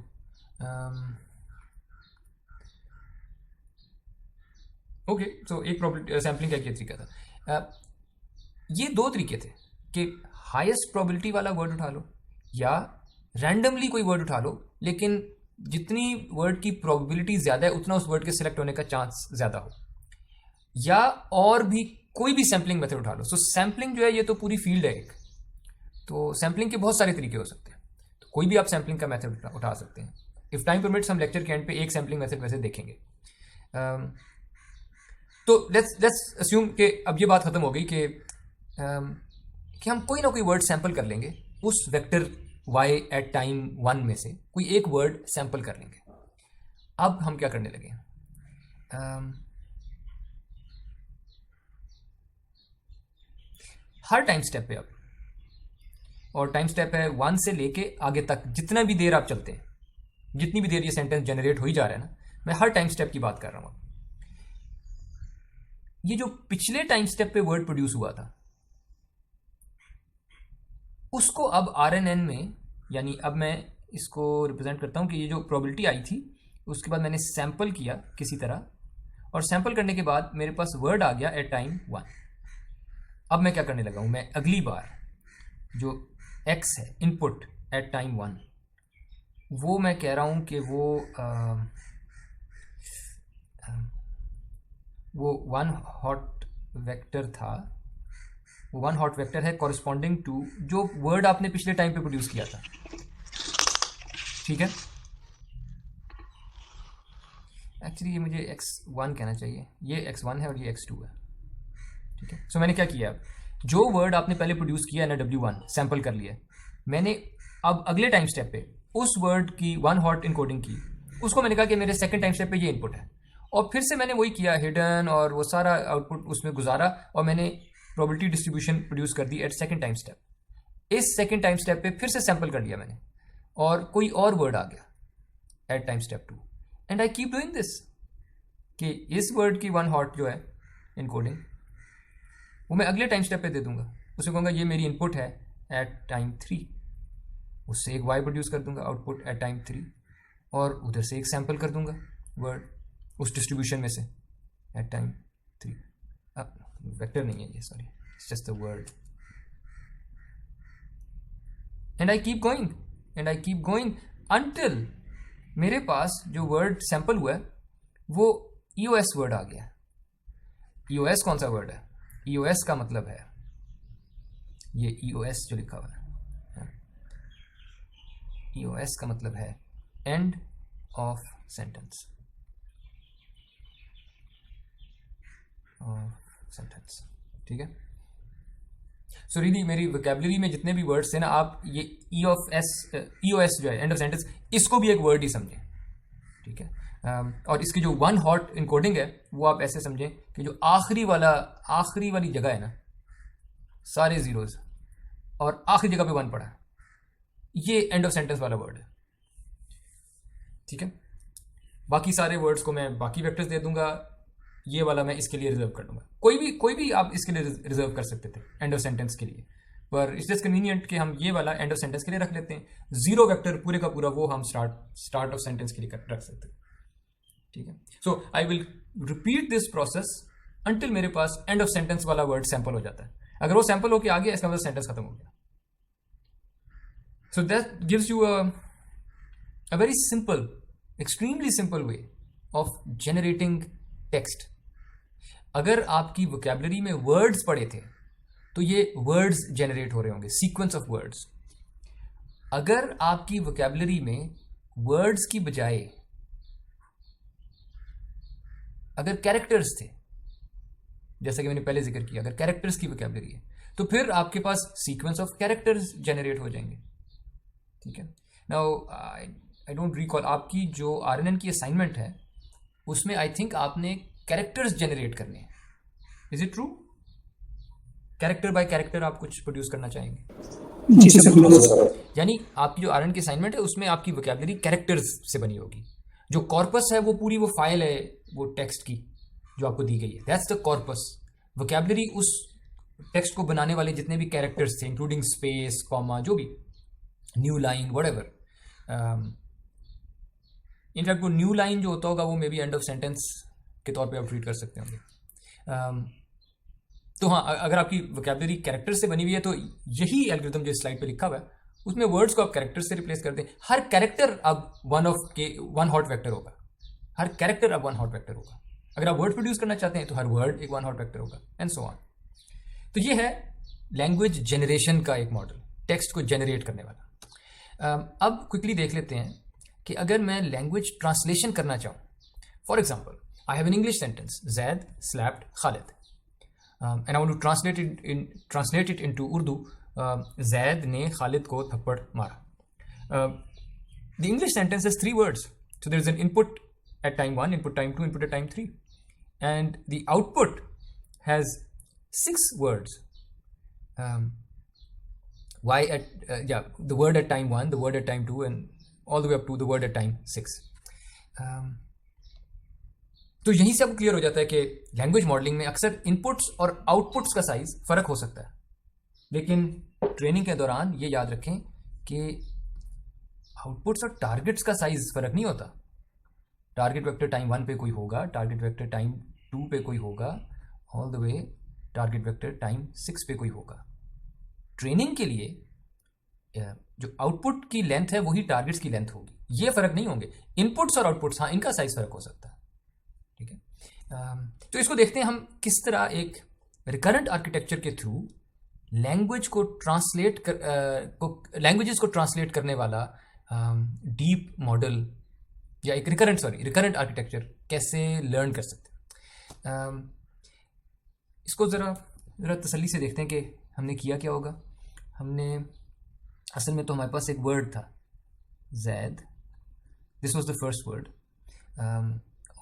ओके, सो एक प्रॉबिलिटी सैम्पलिंग का क्या तरीका था? ये 2 तरीके थे कि हाईएस्ट प्रोबेबिलिटी वाला वर्ड उठा लो या रैंडमली कोई वर्ड उठा लो, लेकिन जितनी वर्ड की प्रोबेबिलिटी ज़्यादा है उतना उस वर्ड के सिलेक्ट होने का चांस ज़्यादा हो, या और भी कोई भी सैम्पलिंग मेथड उठा लो। सो सैम्पलिंग जो है ये तो पूरी फील्ड है एक, तो सैम्पलिंग के बहुत सारे तरीके हो सकते हैं, तो कोई भी आप सैम्पलिंग का मेथड उठा सकते हैं। इफ टाइम परमिट्स हम लेक्चर के एंड पे एक सैम्पलिंग मेथड वैसे देखेंगे। तो लेट्स अस्यूम कि अब ये बात खत्म हो गई कि हम कोई ना कोई वर्ड सैंपल कर लेंगे उस वेक्टर y एट टाइम 1 में से कोई एक वर्ड सैंपल कर लेंगे। अब हम क्या करने लगे? हर टाइम स्टेप पे अब, और टाइम स्टेप है 1 से लेके आगे तक, जितना भी देर आप चलते हैं, जितनी भी देर ये सेंटेंस जनरेट हो ही जा रहा है ना, मैं हर टाइम स्टेप की बात कर रहा हूं। ये जो पिछले टाइम स्टेप पे वर्ड प्रोड्यूस हुआ था उसको अब RNN में, यानी अब मैं इसको रिप्रेजेंट करता हूं कि ये जो प्रोबेबिलिटी आई थी उसके बाद मैंने सैंपल किया किसी तरह, और सैंपल करने के बाद मेरे पास वर्ड आ गया एट टाइम 1। अब मैं क्या करने लगा हूं, मैं अगली बार जो x है इनपुट एट टाइम 1, वो मैं कह रहा हूं कि वो 1 हॉट वेक्टर था, वो 1 हॉट वेक्टर है कॉरिस्पॉन्डिंग टू जो वर्ड आपने पिछले टाइम पे प्रोड्यूस किया था। ठीक है, एक्चुअली ये मुझे x1 कहना चाहिए, ये x1 है और ये x2 है। ठीक है, सो मैंने क्या किया, जो वर्ड आपने पहले प्रोड्यूस किया है ना w1 सैंपल कर लिया, मैंने अब अगले टाइम स्टेप पे उस वर्ड की 1 हॉट इनकोडिंग की, उसको मैंने कहा कि मेरे सेकंड टाइम स्टेप पे ये इनपुट है, और फिर से मैंने वही किया, हिडन और वो सारा आउटपुट उसमें गुजारा, और मैंने प्रोबेबिलिटी डिस्ट्रीब्यूशन प्रोड्यूस कर दी एट सेकंड टाइम स्टेप। इस सेकंड टाइम स्टेप पे फिर से सैंपल कर लिया मैंने, और कोई और वर्ड आ गया at time step 2, and I keep doing this कि इस वर्ड की 1 हॉट जो है इनकोडिंग वो मैं अगले टाइम स्टेप पे दे दूंगा, उसे कहूँगा ये मेरी इनपुट है एट टाइम 3, उससे एक y प्रोड्यूस कर दूंगा आउटपुट एट टाइम 3, और उधर से एक सैंपल कर दूंगा वर्ड उस डिस्ट्रीब्यूशन में से एट टाइम 3। वेक्टर नहीं है ये, sorry, it's just the word, and I keep going until मेरे पास जो वर्ड सैंपल हुआ है वो EOS वर्ड आ गया। EOS कौन सा वर्ड है? EOS का मतलब है ये EOS जो लिखा हुआ है, EOS का मतलब है एंड ऑफ सेंटेंस, ठीक है। सो रियली मेरी वोकैबुलरी में जितने भी वर्ड्स थे ना, आप ये EOS जो है एंड ऑफ सेंटेंस, इसको भी एक वर्ड ही समझें, ठीक है। और इसकी जो 1 हॉट इनकोडिंग है वो आप ऐसे समझें कि जो आखिरी वाली जगह है ना, सारे जीरोज और आखिरी जगह पे 1 पड़ा है, ये एंड ऑफ सेंटेंस वाला वर्ड है। ठीक है, बाकी सारे वर्ड्स को मैं बाकी वेक्टर्स दे दूंगा, ये वाला मैं इसके लिए रिजर्व कर दूंगा। कोई भी आप इसके लिए रिजर्व कर सकते थे एंड ऑफ सेंटेंस के लिए, पर इट्स जस्ट कन्वीनियंट कि हम ये वाला एंड ऑफ सेंटेंस के लिए रख लेते हैं। 0 वेक्टर पूरे का पूरा वो हम स्टार्ट ऑफ सेंटेंस के लिए रख सकते हैं। ठीक है, so I will repeat this process until मेरे पास एंड ऑफ सेंटेंस वाला वर्ड सैंपल हो जाता है। अगर वो सैंपल होके आ गया, इसका मतलब सेंटेंस खत्म हो गया। So that gives you a very simple, extremely simple way of generating text. अगर आपकी वोकैबुलरी में वर्ड्स पड़े थे तो ये वर्ड्स जनरेट हो रहे होंगे, सीक्वेंस ऑफ वर्ड्स। अगर आपकी वोकैबुलरी में वर्ड्स की बजाय अगर कैरेक्टर्स थे, जैसा कि मैंने पहले जिक्र किया, अगर कैरेक्टर्स की वोकैबुलरी है तो फिर आपके पास सीक्वेंस ऑफ कैरेक्टर्स जनरेट हो जाएंगे। ठीक है, नाउ आई डोंट रिकॉल, आपकी जो आरएनएन की असाइनमेंट है उसमें आई थिंक आपने कैरेक्टर्स जनरेट करने हैं। Is it true? Character bye character आप कुछ प्रोड्यूस करना चाहेंगे? जी सर। यानी आपकी जो आरएनएन की असाइनमेंट है उसमें आपकी वोकैबुलरी कैरेक्टर्स से बनी होगी। जो कॉर्पस है वो पूरी वो फाइल है वो टेक्स्ट की जो आपको दी गई है, दैट्स द कॉर्पस। वोकैबुलरी उस टेक्स्ट को बनाने वाले जितने भी कैरेक्टर्स थे, इंक्लूडिंग स्पेस, कॉमा, जो भी, न्यू लाइन, व्हाटएवर। इनफैक्ट वो न्यू लाइन जो होता होगा वो may be and of sentence के तौर पे आप ट्रीट कर सकते होंगे। तो हाँ, अगर आपकी वोकैबुलरी कैरेक्टर से बनी हुई है तो यही एल्गोरिथम जो स्लाइड पे लिखा हुआ है उसमें वर्ड्स को आप कैरेक्टर से रिप्लेस कर दें। हर कैरेक्टर अब वन हॉट वेक्टर होगा। हर कैरेक्टर अब 1 हॉट वेक्टर होगा। अगर आप वर्ड प्रोड्यूस करना चाहते हैं तो हर वर्ड एक 1 हॉट वेक्टर होगा, एंड सो ऑन। तो ये है लैंग्वेज जनरेशन का एक मॉडल, टेक्स्ट को जनरेट करने वाला। अब क्विकली देख लेते हैं कि अगर मैं लैंग्वेज ट्रांसलेशन करना चाहूँ, for example I have an English sentence, Zaid slapped Khalid, and I want to translate it into Urdu, Zaid ने खालिद को थप्पड़ मारा। The English sentence has 3 words, so there is an input at time 1, input time 2, input at time 3, and the output has 6 words. Why the word at time 1, the word at time 2, and all the way up to the word at time 6. तो यहीं से अब clear हो जाता है कि language modelling में अक्सर इनपुट्स और आउटपुट्स का साइज फर्क हो सकता है, लेकिन ट्रेनिंग के दौरान ये याद रखें कि आउटपुट्स और टारगेट्स का साइज फर्क नहीं होता। टारगेट वेक्टर टाइम 1 पे कोई होगा, टारगेट वेक्टर टाइम 2 पे कोई होगा, all the way target vector time 6 पे कोई होगा। ट्रेनिंग के लिए जो आउटपुट की लेंथ है वही टारगेट्स की लेंथ होगी, ये फर्क नहीं होंगे। इनपुट्स और आउटपुट्स, हाँ, इनका साइज फर्क हो सकता है। ठीक है, तो इसको देखते हैं हम किस तरह एक रिकरेंट आर्किटेक्चर के थ्रू लैंग्वेजेस को ट्रांसलेट करने वाला डीप मॉडल या एक रिकरेंट आर्किटेक्चर कैसे लर्न कर सकते हैं। इसको ज़रा तसल्ली से देखते हैं कि हमने किया क्या होगा। हमने असल में तो हमारे पास एक वर्ड था Zaid, this was the first word,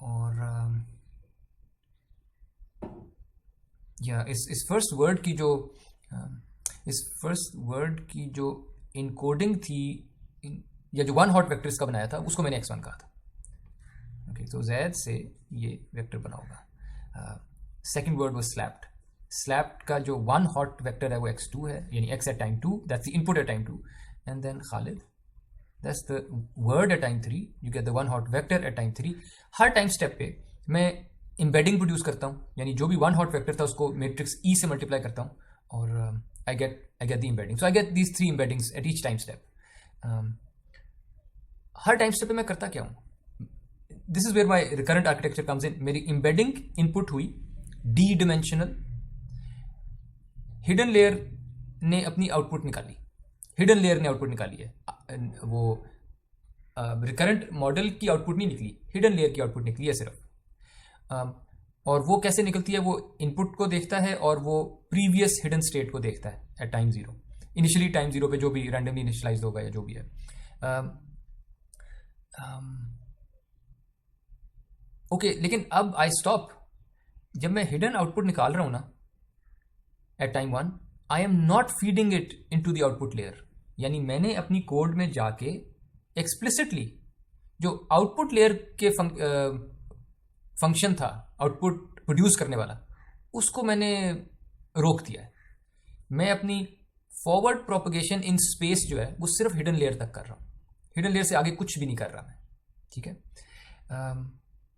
और या इस फर्स्ट वर्ड की जो इनकोडिंग थी या जो 1 हॉट वेक्टर इसका बनाया था उसको मैंने x1 कहा था। ओके, तो जैद से ये वेक्टर बना होगा। सेकंड वर्ड वाज स्लैप्ड का जो 1 हॉट वेक्टर है वो x2 है, यानी x at time 2, that's the input at time 2, and then Khalid, that's the word at time 3, you get the 1 hot vector at time 3। हर टाइम स्टेप पे मैं embedding produce करता हूँ, यानी जो भी 1 हॉट वेक्टर था उसको मैट्रिक्स E से मल्टीप्लाई करता हूँ और I get the embedding. So I get these 3 embeddings at each time step. हर टाइम स्टेप पे मैं करता क्या हूँ, this is where my recurrent architecture comes in. मेरी एम्बेडिंग इनपुट हुई डी डिमेंशनल, हिडन लेयर ने अपनी आउटपुट निकाली, है वो रिकरेंट मॉडल की आउटपुट नहीं निकली, हिडन लेयर की आउटपुट निकली है सिर्फ। और वो कैसे निकलती है, वो इनपुट को देखता है और वो प्रीवियस हिडन स्टेट को देखता है एट टाइम 0, इनिशियली टाइम 0 पे जो भी रैंडमली इनिशियलाइज होगा या जो भी है। ओके, लेकिन अब आई स्टॉप, जब मैं हिडन आउटपुट निकाल रहा हूँ ना at time 1, I am not feeding it into the output layer, यानी मैंने अपनी कोड में जाके एक्सप्लिसिटली जो आउटपुट लेयर के फंक्शन था, आउटपुट प्रोड्यूस करने वाला, उसको मैंने रोक दिया है। मैं अपनी फॉरवर्ड प्रोपगेशन इन स्पेस जो है वो सिर्फ हिडन लेयर तक कर रहा हूँ, हिडन लेयर से आगे कुछ भी नहीं कर रहा मैं, ठीक है।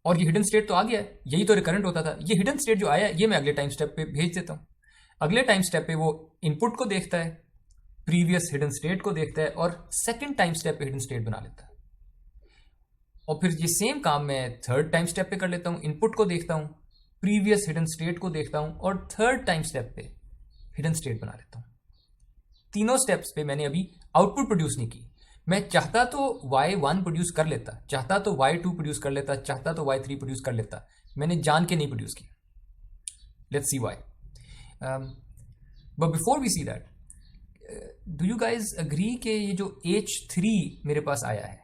और ये हिडन स्टेट तो आ गया है, यही तो रिकरेंट होता था। ये हिडन स्टेट जो आया है ये मैं अगले टाइम स्टेप पे भेज देता हूँ। अगले टाइम स्टेप पे वो इनपुट को देखता है, प्रीवियस हिडन स्टेट को देखता है और सेकंड टाइम स्टेप पे हिडन स्टेट बना लेता है। और फिर ये सेम काम मैं थर्ड टाइम स्टेप पे कर लेता हूँ, इनपुट को देखता हूँ, प्रीवियस हिडन स्टेट को देखता हूँ और थर्ड टाइम स्टेप पे हिडन स्टेट बना लेता हूँ। तीनों स्टेप्स पे मैंने अभी आउटपुट प्रोड्यूस नहीं की। मैं चाहता तो y1 प्रोड्यूस कर लेता, चाहता तो y2 प्रोड्यूस कर लेता, चाहता तो y3 प्रोड्यूस कर लेता, मैंने जान के नहीं प्रोड्यूस किया। Let's see why. But before we see that, do you guys agree कि ये जो H3 मेरे पास आया है,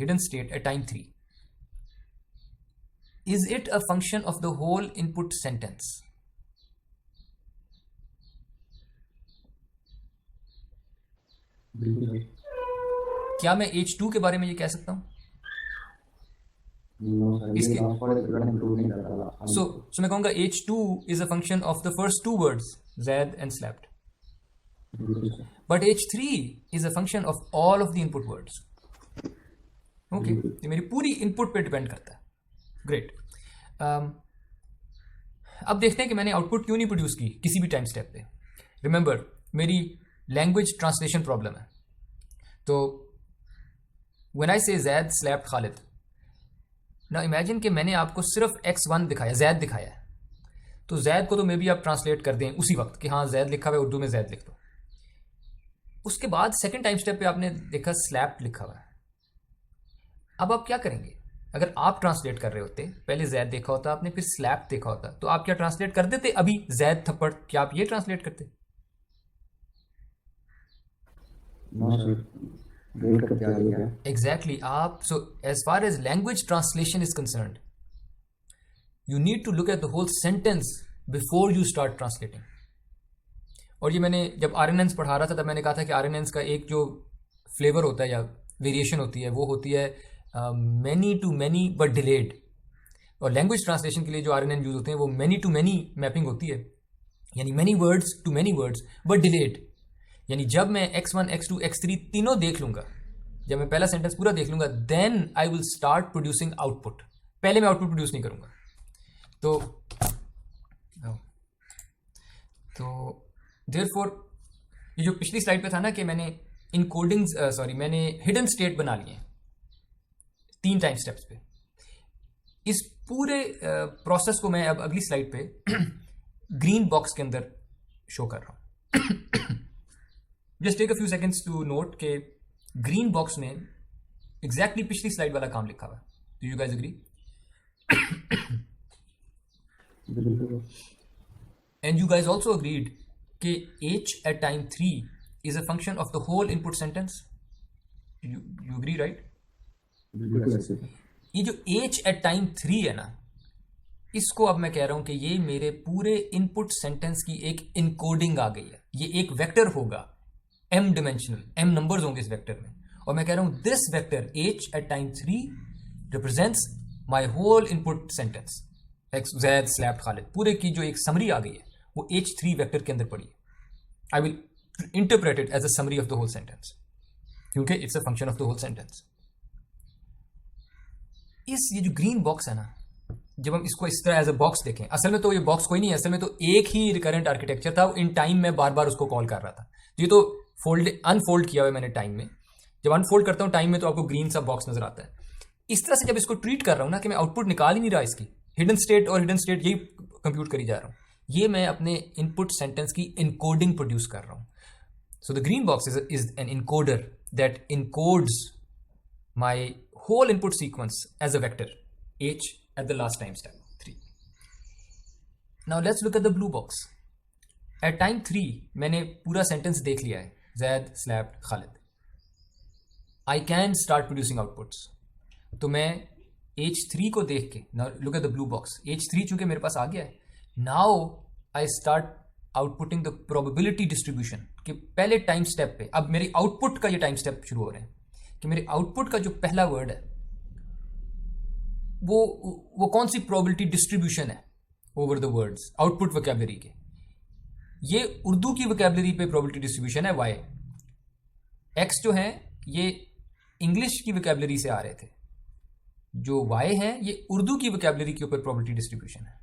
hidden state at time 3, is it a function of the whole input sentence? बिल्कुल सर। क्या मैं H2 के बारे में ये कह सकता हूं? नो सर, ये इसके- लास्ट वाले प्रकरण इंक्लूड नहीं करता। So मैं कहूंगा H2 is a function of the first two words, Zaid and slept. बिल्कुल sir. But H3 is a function of all of the input words. Okay, ये मेरी पूरी input पे डिपेंड करता है। Great. अब देखते हैं कि मैंने आउटपुट क्यों नहीं प्रोड्यूस की किसी भी टाइम स्टेप पे। रिमेंबर, मेरी लैंग्वेज ट्रांसलेशन प्रॉब्लम है। तो व्हेन आई से जैद स्लैप्ड खालिद, ना इमेजिन कि मैंने आपको सिर्फ x1 दिखाया, जैद दिखाया है, तो जैद को तो मे बी आप ट्रांसलेट कर दें उसी वक्त कि हाँ जैद लिखा हुआ है, उर्दू में जैद लिख दो। उसके बाद सेकंड टाइम स्टेप पे आपने देखा स्लैप्ड लिखा हुआ है। अब आप क्या करेंगे? अगर आप ट्रांसलेट कर रहे होते, पहले जैद देखा होता आपने, फिर स्लैप्ड देखा होता, तो आप क्या ट्रांसलेट कर देते अभी जैद थप्पड़? क्या आप ये ट्रांसलेट करते? नो सर, वेट करके आ गया। Exactly. So as far as language translation is concerned, you need to look at the whole sentence before you start translating. और ये मैंने जब RNNs पढ़ा रहा था तब मैंने कहा था कि RNNs का एक जो फ्लेवर होता है या वेरिएशन होती है वो होती है many to many but delayed। और लैंग्वेज ट्रांसलेशन के लिए जो RNN यूज होते हैं वो many to many मैपिंग होती है, यानी many words to many words but delayed। यानी जब मैं x1 x2 x3 तीनों देख लूंगा, जब मैं पहला सेंटेंस पूरा देख लूंगा, then I will start producing output. पहले मैं आउटपुट प्रोड्यूस नहीं करूंगा। तो देयरफॉर ये जो पिछली स्लाइड पे था ना कि मैंने इनकोडिंग्स मैंने हिडन स्टेट बना लिए 3 टाइम स्टेप्स पे, इस पूरे प्रोसेस को मैं अब अगली स्लाइड पे ग्रीन बॉक्स के अंदर शो कर रहा हूं। Just take a few seconds to note के ग्रीन बॉक्स में एग्जैक्टली पिछली स्लाइड वाला काम लिखा हुआ है। Do you guys agree? And you guys also agreed कि h at time 3 is a function of the whole input sentence? You agree, right? बिल्कुल सर। ये जो h at time 3 है ना, इसको अब मैं कह रहा हूं कि ये मेरे पूरे इनपुट सेंटेंस की एक इनकोडिंग आ गई है। ये एक वेक्टर होगा, m डिमेंशनल, m नंबर्स होंगे इस वेक्टर में, और मैं कह रहा हूं this vector h at time 3 represents my whole input sentence. Zaid slapped Khalid पूरे की जो एक समरी आ गई है वो h3 वेक्टर के अंदर पड़ी है। I will interpret it as a summary of the whole sentence, क्योंकि it's a function of the whole sentence. ये जो ग्रीन बॉक्स है ना, जब हम इसको इस तरह एज अ बॉक्स देखें, असल में तो ये बॉक्स कोई नहीं है, असल में तो एक ही रिकरेंट आर्किटेक्चर था। इन टाइम में बार बार उसको कॉल कर रहा था। ये तो अनफोल्ड किया हुआ है मैंने टाइम में। जब अनफोल्ड करता हूँ टाइम में तो आपको ग्रीन सा बॉक्स नजर आता है। इस तरह से जब इसको ट्रीट कर रहा हूँ ना कि मैं आउटपुट निकाल ही नहीं रहा, इसकी हिडन स्टेट और हिडन स्टेट यही कंप्यूट करी जा रहा हूँ, ये मैं अपने इनपुट सेंटेंस की इनकोडिंग प्रोड्यूस कर रहा हूँ। So the green box is an encoder that encodes my whole input sequence as a vector h at the last time step 3. Now let's look at the blue box. At time 3 मैंने पूरा sentence देख लिया है, Zaid slapped Khalid. I can start producing outputs. तो मैं h3 को देख के, now look at the blue box, h3 चूंकि मेरे पास आ गया है, now I start outputting the probability distribution के पहले टाइम स्टेप पे, अब मेरी आउटपुट का ये टाइम स्टेप शुरू हो रहे हैं कि मेरे आउटपुट का जो पहला वर्ड है वो कौन सी प्रोबेबिलिटी डिस्ट्रीब्यूशन है over the words output vocabulary के। ये उर्दू की वोकैबुलरी पे प्रोबेबिलिटी डिस्ट्रीब्यूशन है वाई। एक्स जो है ये इंग्लिश की वोकैबुलरी से आ रहे थे, जो वाई है ये उर्दू की वोकैबुलरी के ऊपर प्रोबेबिलिटी डिस्ट्रीब्यूशन है।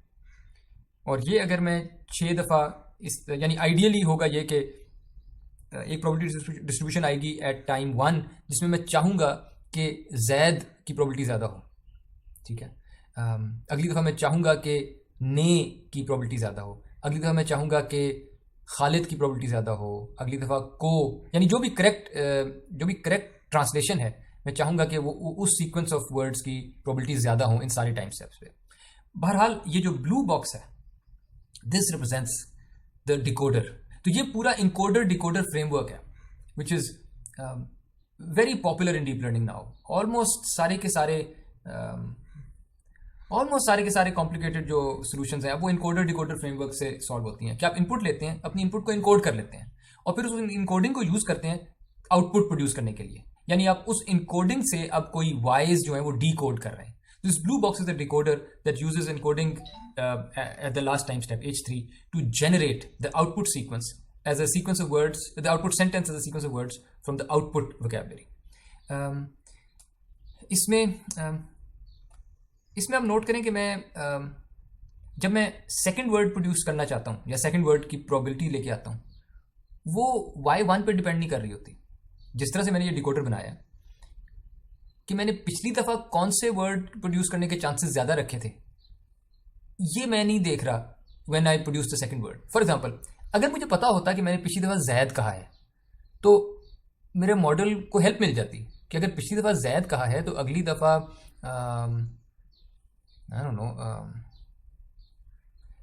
और ये अगर मैं 6 दफ़ा इस यानी आइडियली होगा ये कि एक प्रोबेबिलिटी डिस्ट्रीब्यूशन आएगी एट टाइम 1 जिसमें मैं चाहूँगा कि जैद की प्रोबेबिलिटी ज़्यादा हो, ठीक है। अगली दफ़ा मैं चाहूँगा कि ने की प्रोबेबिलिटी ज़्यादा हो, अगली दफ़ा मैं चाहूँगा कि खालिद की प्रोबेबिलिटी ज़्यादा हो, अगली दफ़ा को, यानी जो भी करेक्ट ट्रांसलेशन है मैं चाहूँगा कि वो उस सीक्वेंस ऑफ वर्ड्स की प्रोबेबिलिटी ज़्यादा हो इन सारे टाइम स्टेप्स पे। बहरहाल ये जो ब्लू बॉक्स है दिस रिप्रेजेंट्स द डिकोडर। तो ये पूरा इंकोडर डिकोडर फ्रेमवर्क है which is very popular in deep learning now. Almost सारे के सारे कॉम्प्लिकेटेड जो सॉल्यूशंस हैं वो इनकोडर डिकोडर फ्रेमवर्क से सॉल्व होती हैं कि आप इनपुट लेते हैं, अपनी इनपुट को इनकोड कर लेते हैं और फिर उस इनकोडिंग को यूज़ करते हैं आउटपुट प्रोड्यूस करने के लिए। यानी आप उस इनकोडिंग से अब कोई वाइज जो है वो डीकोड कर रहे हैं। This blue box is the decoder that uses encoding at the last time step H3 to generate the output sequence as a sequence of words, the output sentence as a sequence of words from the output vocabulary. इसमें आप note करें कि जब मैं second word produce करना चाहता हूँ या सेकंड वर्ड की प्रोबेबिलिटी लेके आता हूँ वो y1 पे डिपेंड नहीं कर रही होती। जिस तरह से मैंने ये डिकोडर बनाया कि मैंने पिछली दफ़ा कौन से वर्ड प्रोड्यूस करने के चांसेस ज़्यादा रखे थे ये मैं नहीं देख रहा when I produce the second word. For example अगर मुझे पता होता कि मैंने पिछली दफ़ा जैद कहा है तो मेरे मॉडल को हेल्प मिल जाती कि अगर पिछली दफ़ा जैद कहा है तो अगली दफ़ा आई डोंट नो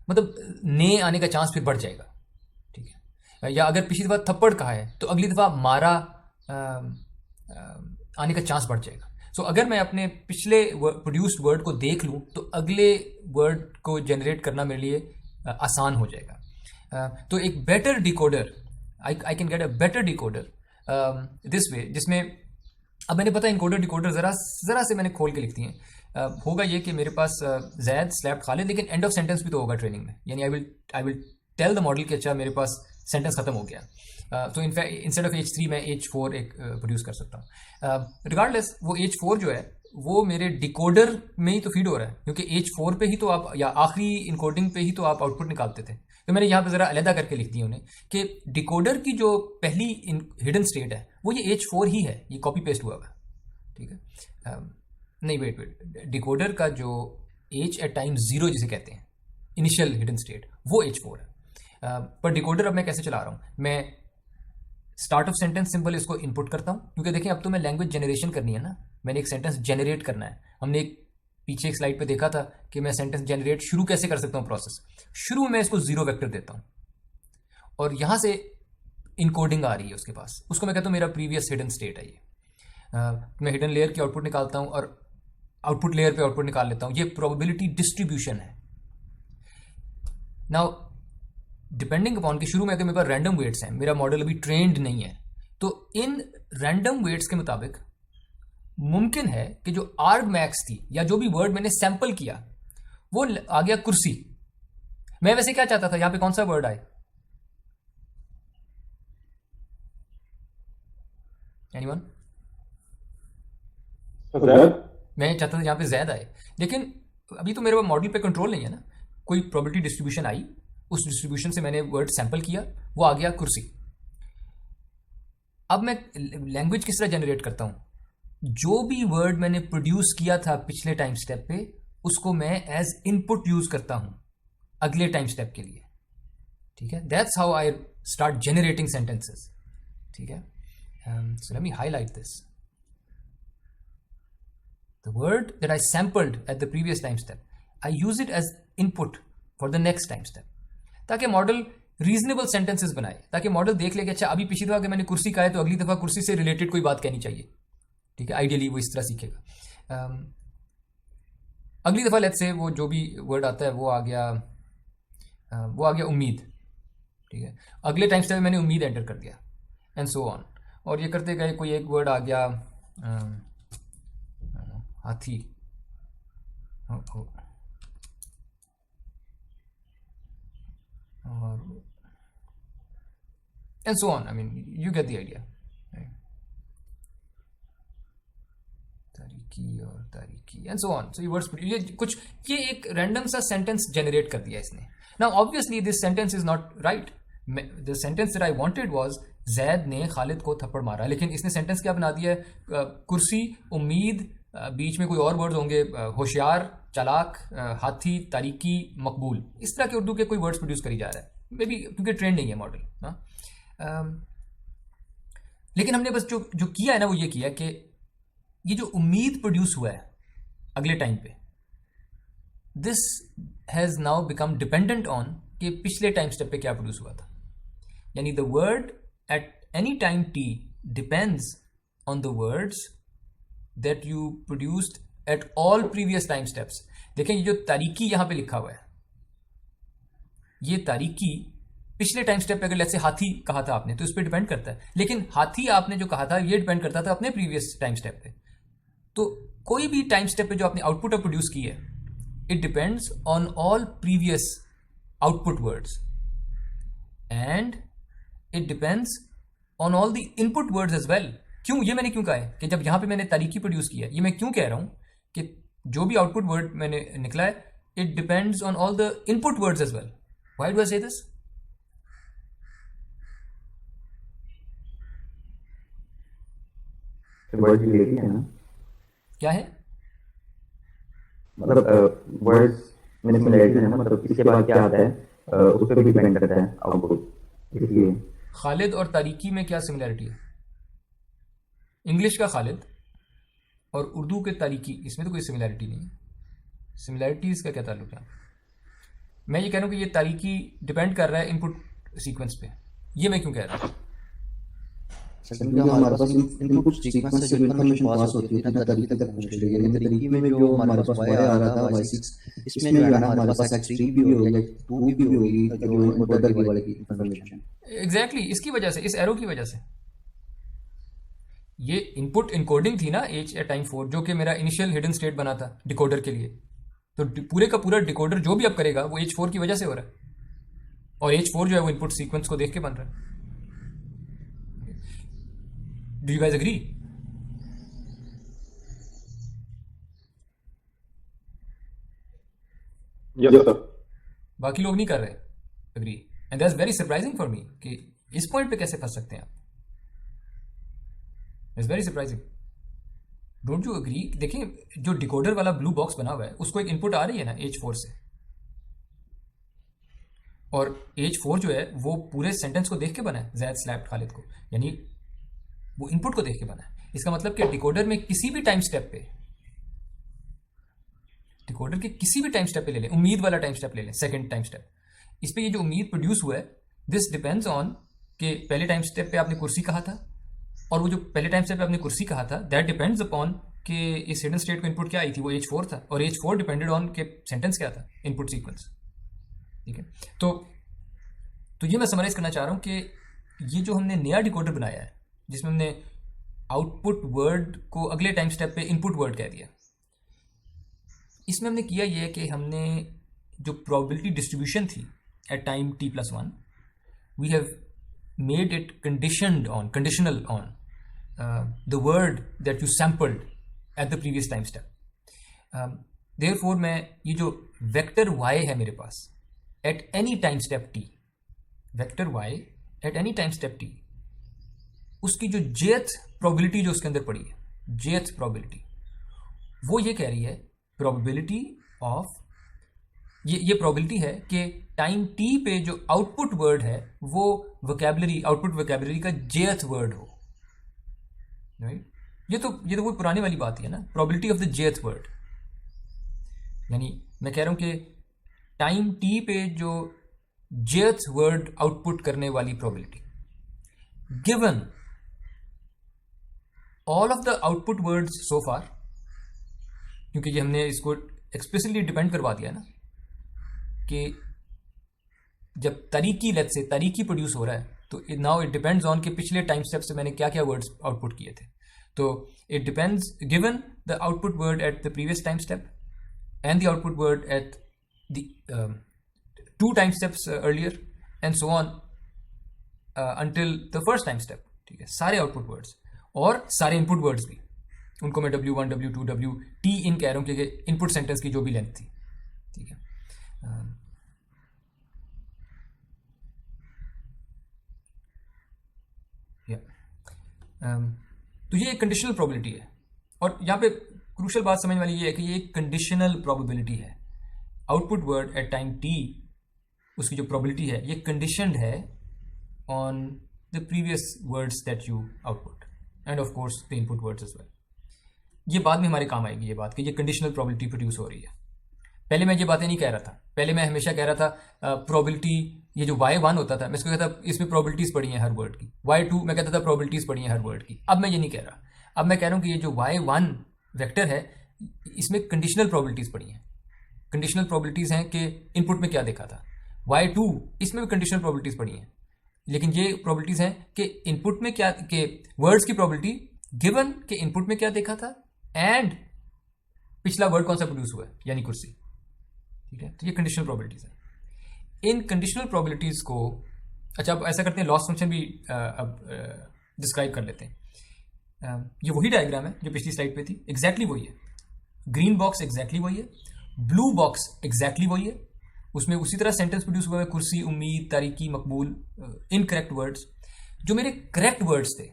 मतलब ने आने का चांस फिर बढ़ जाएगा, ठीक है। या अगर पिछली दफ़ा थप्पड़ कहा है तो अगली दफ़ा मारा आने का चांस बढ़ जाएगा। सो अगर मैं अपने पिछले प्रोड्यूस्ड वर्ड को देख लूँ तो अगले वर्ड को जनरेट करना मेरे लिए आसान हो जाएगा। तो एक better decoder I can get a better decoder this way, जिसमें अब मैंने पता इनकोडर डिकोडर ज़रा से मैंने खोल के लिख दिए हैं। होगा ये कि मेरे पास जैद स्लैप्ड खालिद, लेकिन एंड ऑफ सेंटेंस भी तो होगा ट्रेनिंग में, यानी I will tell the model कि अच्छा मेरे पास सेंटेंस खत्म हो गया। तो इनफैक्ट इंस्टेड ऑफ H3 मैं H4 एक प्रोड्यूस कर सकता हूँ। रिगार्डलेस वो H4 जो है वो मेरे डिकोडर में ही तो फीड हो रहा है, क्योंकि H4 पे ही तो आप या आखिरी इनकोडिंग पे ही तो आप आउटपुट निकालते थे। तो मैंने यहाँ पे ज़रा अलहदा करके लिख दिया उन्हें कि डिकोडर की जो पहली हिडन स्टेट है वो ये H4 ही है, ये कॉपी पेस्ट हुआ हुआ, ठीक है। नहीं वेट डिकोडर का जो H एट टाइम 0 जिसे कहते हैं इनिशियल हिडन स्टेट वो H4 है। पर डिकोडर अब मैं कैसे चला रहा हूँ, मैं स्टार्ट ऑफ सेंटेंस सिंपल इसको इनपुट करता हूँ, क्योंकि देखें अब तो मैं लैंग्वेज जनरेशन करनी है ना, मैंने एक सेंटेंस जनरेट करना है। हमने पीछे एक स्लाइड पे देखा था कि मैं सेंटेंस जनरेट शुरू कैसे कर सकता हूँ प्रोसेस। शुरू में मैं इसको 0 वेक्टर देता हूँ और यहाँ से इनकोडिंग आ रही है उसके पास, उसको मैं कहता हूँ मेरा प्रीवियस हिडन स्टेट है ये। मैं हिडन लेयर की आउटपुट निकालता हूँ और आउटपुट लेयर पे आउटपुट निकाल लेता हूँ। ये प्रोबेबिलिटी डिस्ट्रीब्यूशन है। नाउ डिपेंडिंग अपॉन कि शुरू में अगर मेरे पास रैंडम वेट्स हैं, मेरा मॉडल अभी ट्रेंड नहीं है, तो इन रैंडम वेट्स के मुताबिक मुमकिन है कि जो आर्ग मैक्स थी या जो भी वर्ड मैंने सैंपल किया वो आ गया कुर्सी। मैं वैसे क्या चाहता था, यहां पे कौन सा वर्ड आए, एनीवन? मैं चाहता था यहां पे जैद आए, लेकिन अभी तो मेरे पास मॉडल पे कंट्रोल नहीं है ना। कोई प्रोबेबिलिटी डिस्ट्रीब्यूशन आई, उस डिस्ट्रीब्यूशन से मैंने वर्ड सैंपल किया, वो आ गया कुर्सी। अब मैं लैंग्वेज किस तरह जनरेट करता हूं, जो भी वर्ड मैंने प्रोड्यूस किया था पिछले टाइम स्टेप पे उसको मैं एज इनपुट यूज करता हूं अगले टाइम स्टेप के लिए, ठीक है। That's how I start generating sentences, ठीक है। So let me highlight this, the word that I sampled at the previous time step, I use it as input for the next time step, ताकि model reasonable sentences बनाए, ताकि model देख ले कि अच्छा अभी पिछली दफा कि मैंने कुर्सी कहा है तो अगली दफा कुर्सी से रिलेटेड कोई बात कहनी चाहिए, ठीक है। आइडियली वो इस तरह सीखेगा। अगली दफा लेट्स से वो जो भी वर्ड आता है वो आ गया उम्मीद, ठीक है, अगले टाइम स्टेप में मैंने उम्मीद एंटर कर दिया एंड सो ऑन, और ये करते गए कोई एक वर्ड आ गया हाथी, और and so on. I mean, you get the idea. Right? तारीकी और तारीकी and so on. So ये words, ये एक random सा sentence generate कर दिया इसने. Now obviously this sentence is not right. The sentence that I wanted was Zaid ने खालिद को थप्पड़ मारा, लेकिन इसने सेंटेंस क्या बना दिया है, कुर्सी, उम्मीद, बीच में कोई और वर्ड्स होंगे, होशियार, चालाक, हाथी, तारीकी, मकबूल, इस तरह के उर्दू के कोई वर्ड्स प्रोड्यूस करी जा रहा है, मे बी क्योंकि ट्रेंड नहीं है मॉडल ना। लेकिन हमने बस जो किया है ना वो ये किया कि ये जो उम्मीद प्रोड्यूस हुआ है अगले टाइम पे, this has now become dependent on कि पिछले टाइम स्टेप पे क्या प्रोड्यूस हुआ था, यानी the word eight any time T depends on the words that you produced at all previous time steps. देखें ये जो तारीकी यहां पे लिखा हुआ है, ये तारीकी पिछले टाइम स्टेप पे अगर लेट्स से हाथी कहा था आपने तो इस पर डिपेंड करता है, लेकिन हाथी आपने जो कहा था ये डिपेंड करता था अपने प्रीवियस टाइम स्टेप पे। तो कोई भी टाइम स्टेप पे जो आपने आउटपुट अब प्रोड्यूस की है, it depends on all previous output words and it depends on all the input words as well. क्यों, ये मैंने क्यों कहा है कि जब यहां पे मैंने तारीकी प्रोड्यूस किया, ये मैं क्यों कह रहा हूं कि जो भी आउटपुट वर्ड मैंने निकला है, it depends on all the input words as well. Why do I say this? Word related है ना, क्या है मतलब वर्ड्स में सिमिलरिटी है ना, मतलब इसके बाद क्या आता है उस पर भी डिपेंड करता है आउटपुट, इसलिए खालिद और तारीकी में क्या सिमिलरिटी है? इंग्लिश का खालिद और उर्दू के तारीकी, इसमें तो कोई सिमिलरिटी नहीं है। सिमिलरिटीज का क्या ताल्लुक है? मैं ये कह रहा हूं कि ये तारीकी डिपेंड कर रहा है इनपुट सीक्वेंस पे, ये मैं क्यों कह रहा हूं? क्योंकि हमारे पास इनपुट सीक्वेंस से जो इन्फॉर्मेशन पास होती है इतना तरीके तक पहुंचती है, यानी तरीके में जो हमारे पास वाई आ रहा था y6, इसमें जो है ना हमारे पास x3 भी होगी, x2 भी होगी, जो इनपुटर की वाले की इन्फॉर्मेशन। एग्जैक्टली इसकी वजह से, इस एरो की वजह से, ये इनपुट इनकोडिंग थी ना h या टाइम 4, जो कि मेरा इनिशियल हिडन स्टेट बना था डिकोडर के लिए। तो पूरे का पूरा डिकोडर जो भी अब करेगा वो h4 की वजह से हो रहा है, और h4 जो है वो इनपुट सीक्वेंस को देख के बन रहा है। Do you guys agree? Yes, sir. बाकी लोग नहीं कर रहे agree, and that's very surprising for me कि इस पॉइंट पे कैसे फंस सकते हैं आप। It's very surprising, don't you agree? देखें जो डिकोडर वाला ब्लू बॉक्स बना हुआ है उसको एक इनपुट आ रही है ना h4 से, और h4 जो है वो पूरे सेंटेंस को देख के बना है, जैद स्लैप्ड खालिद को, यानी वो इनपुट को देख के बना है। इसका मतलब कि डिकोडर में किसी भी टाइम स्टेप पे, डिकोडर के किसी भी टाइम स्टेप पे ले लें, उम्मीद वाला टाइम स्टेप ले लें, सेकंड टाइम स्टेप, इस पे ये जो उम्मीद प्रोड्यूस हुआ है, दिस डिपेंड्स ऑन कि पहले टाइम स्टेप पे आपने कुर्सी कहा था, और वो जो पहले टाइम स्टेप पे आपने कुर्सी कहा था, दैट डिपेंड्स अपॉन कि इस हिडन स्टेट को इनपुट क्या आई थी, वो h4 था, और h4 डिपेंडेड ऑन के सेंटेंस क्या था, इनपुट सीक्वेंस। ठीक है, तो ये मैं समराइज करना चाह रहा हूं कि ये जो हमने नया डिकोडर बनाया है, जिसमें हमने आउटपुट वर्ड को अगले टाइम स्टेप पे इनपुट वर्ड कह दिया, इसमें हमने किया ये है कि हमने जो प्रोबेबिलिटी डिस्ट्रीब्यूशन थी at time t+1, we have made it conditional on the word that you sampled at the previous time step. Therefore मैं ये जो वेक्टर y है मेरे पास at any time step t, vector y at any time step t, उसकी जो जेथ probability जो उसके अंदर पड़ी है, जेथ प्रोबेबिलिटी, वो ये कह रही है प्रोबेबिलिटी ऑफ, ये प्रोबेबिलिटी है कि टाइम t पे जो आउटपुट वर्ड है वो वोकैबुलरी, आउटपुट वोकैबुलरी का जेथ वर्ड हो, राइट? ये तो वो पुरानी वाली बात ही है ना, प्रोबेबिलिटी ऑफ द जेथ वर्ड। यानी मैं कह रहा हूं कि टाइम t पे जो जेथ वर्ड आउटपुट करने वाली probability, given all of the output words so far, क्योंकि ये हमने इसको एक्सप्लिसिटली डिपेंड करवा दिया ना कि जब तारीकी लेट से तारीकी प्रोड्यूस हो रहा है तो नाउ इट डिपेंड्स ऑन कि पिछले टाइम स्टेप से मैंने क्या क्या वर्ड्स आउटपुट किए थे. तो it depends given the output word at the previous time step and the output word at the 2 time steps earlier and so on until the first time step. ठीक है, सारे आउटपुट वर्ड्स और सारे input words भी, उनको मैं W1 W2 WT इन कह रहा हूँ क्योंकि इनपुट सेंटेंस की जो भी लेंथ थी. ठीक है, तो ये एक कंडीशनल प्रोबेबिलिटी है. और यहाँ पे क्रूशल बात समझने वाली ये है कि ये एक कंडीशनल प्रोबेबिलिटी है. Output word at time t, उसकी जो प्रोबेबिलिटी है ये कंडीशनड है on the previous words that you output and of course the input words as well. ये बाद में हमारे काम आएगी ये बात कि ये कंडीशनल प्रोबेबिलिटी प्रोड्यूस हो रही है. पहले मैं ये बातें नहीं कह रहा था. पहले मैं हमेशा कह रहा था प्रोबेबिलिटी, ये जो y1 होता था मैं इसको कहता था इसमें प्रोबेबिलिटीज पड़ी हैं हर वर्ड की. y2 मैं कहता था प्रोबेबिलिटीज पड़ी हैं हर वर्ड की. अब मैं ये नहीं कह रहा. अब मैं कह रहा हूँ कि ये जो y1 वेक्टर है इसमें कंडीशनल प्रोबेबिलिटीज पड़ी हैं. कंडीशनल प्रोबेबिलिटीज हैं कि इनपुट में क्या देखा था. y2 इसमें भी कंडीशनल प्रोबेबिलिटीज पड़ी हैं, लेकिन ये प्रोबेबिलिटीज हैं कि इनपुट में क्या, के वर्ड्स की प्रोबेबिलिटी गिवन के इनपुट में क्या देखा था एंड पिछला वर्ड कौन सा प्रोड्यूस हुआ है यानी कुर्सी. ठीक है, तो ये कंडीशनल प्रोबेबिलिटीज हैं. इन कंडीशनल प्रोबेबिलिटीज को, अच्छा अब ऐसा करते हैं लॉस फंक्शन भी अब डिस्क्राइब कर लेते हैं. ये वही डायग्राम है जो पिछली स्लाइड पे थी, एग्जैक्टली वही है. ग्रीन बॉक्स एग्जैक्टली वही है, ब्लू बॉक्स एग्जैक्टली वही है. उसमें उसी तरह सेंटेंस प्रोड्यूस हुआ है, कुर्सी, उम्मीद, तारीकी, मकबूल, इनकरेक्ट वर्ड्स. जो मेरे करेक्ट वर्ड्स थे,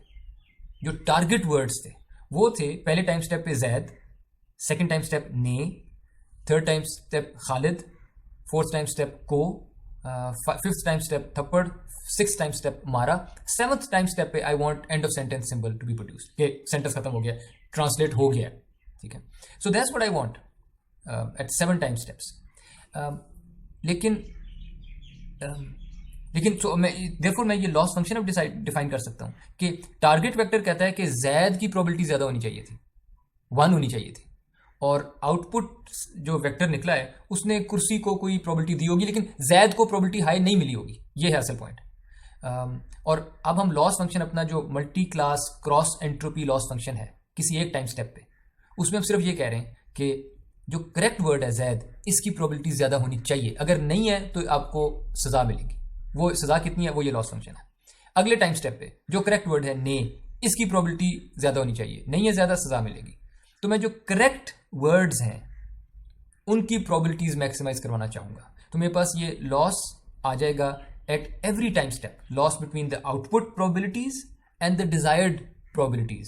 जो टारगेट वर्ड्स थे, वो थे पहले टाइम स्टेप पे जैद, सेकंड टाइम स्टेप ने, third time step Khalid, fourth time step को, फिफ्थ टाइम स्टेप थप्पड़, सिक्स टाइम स्टेप मारा, सेवंथ टाइम स्टेप पे I want end of sentence symbol to be produced. ये सेंटेंस खत्म हो गया, ट्रांसलेट हो गया. ठीक है, so that's what I want at 7 time steps. लेकिन तो देखो मैं ये लॉस फंक्शन अब डिफाइन कर सकता हूं कि टारगेट वेक्टर कहता है कि जैद की प्रोबेबिलिटी ज्यादा होनी चाहिए थी, 1 होनी चाहिए थी, और आउटपुट जो वेक्टर निकला है उसने कुर्सी को कोई प्रोबेबिलिटी दी होगी लेकिन जैद को प्रोबेबिलिटी हाई नहीं मिली होगी. ये है असल पॉइंट. और अब हम लॉस फंक्शन अपना जो multi class cross entropy loss function है किसी एक टाइम स्टेप पे, उसमें हम सिर्फ ये कह रहे हैं कि जो करेक्ट वर्ड है जैद, इसकी प्रोबेबिलिटी ज्यादा होनी चाहिए. अगर नहीं है तो आपको सजा मिलेगी. वो सजा कितनी है, वो ये लॉस फंक्शन है. अगले टाइम स्टेप पे जो करेक्ट वर्ड है ने, इसकी प्रोबेबिलिटी ज्यादा होनी चाहिए, नहीं है ज्यादा, सजा मिलेगी. तो मैं जो करेक्ट वर्ड्स हैं उनकी प्रोबेबिलिटीज मैक्सिमाइज करवाना चाहूंगा. तो मेरे पास ये लॉस आ जाएगा at every time step, loss between the output probabilities and the desired probabilities,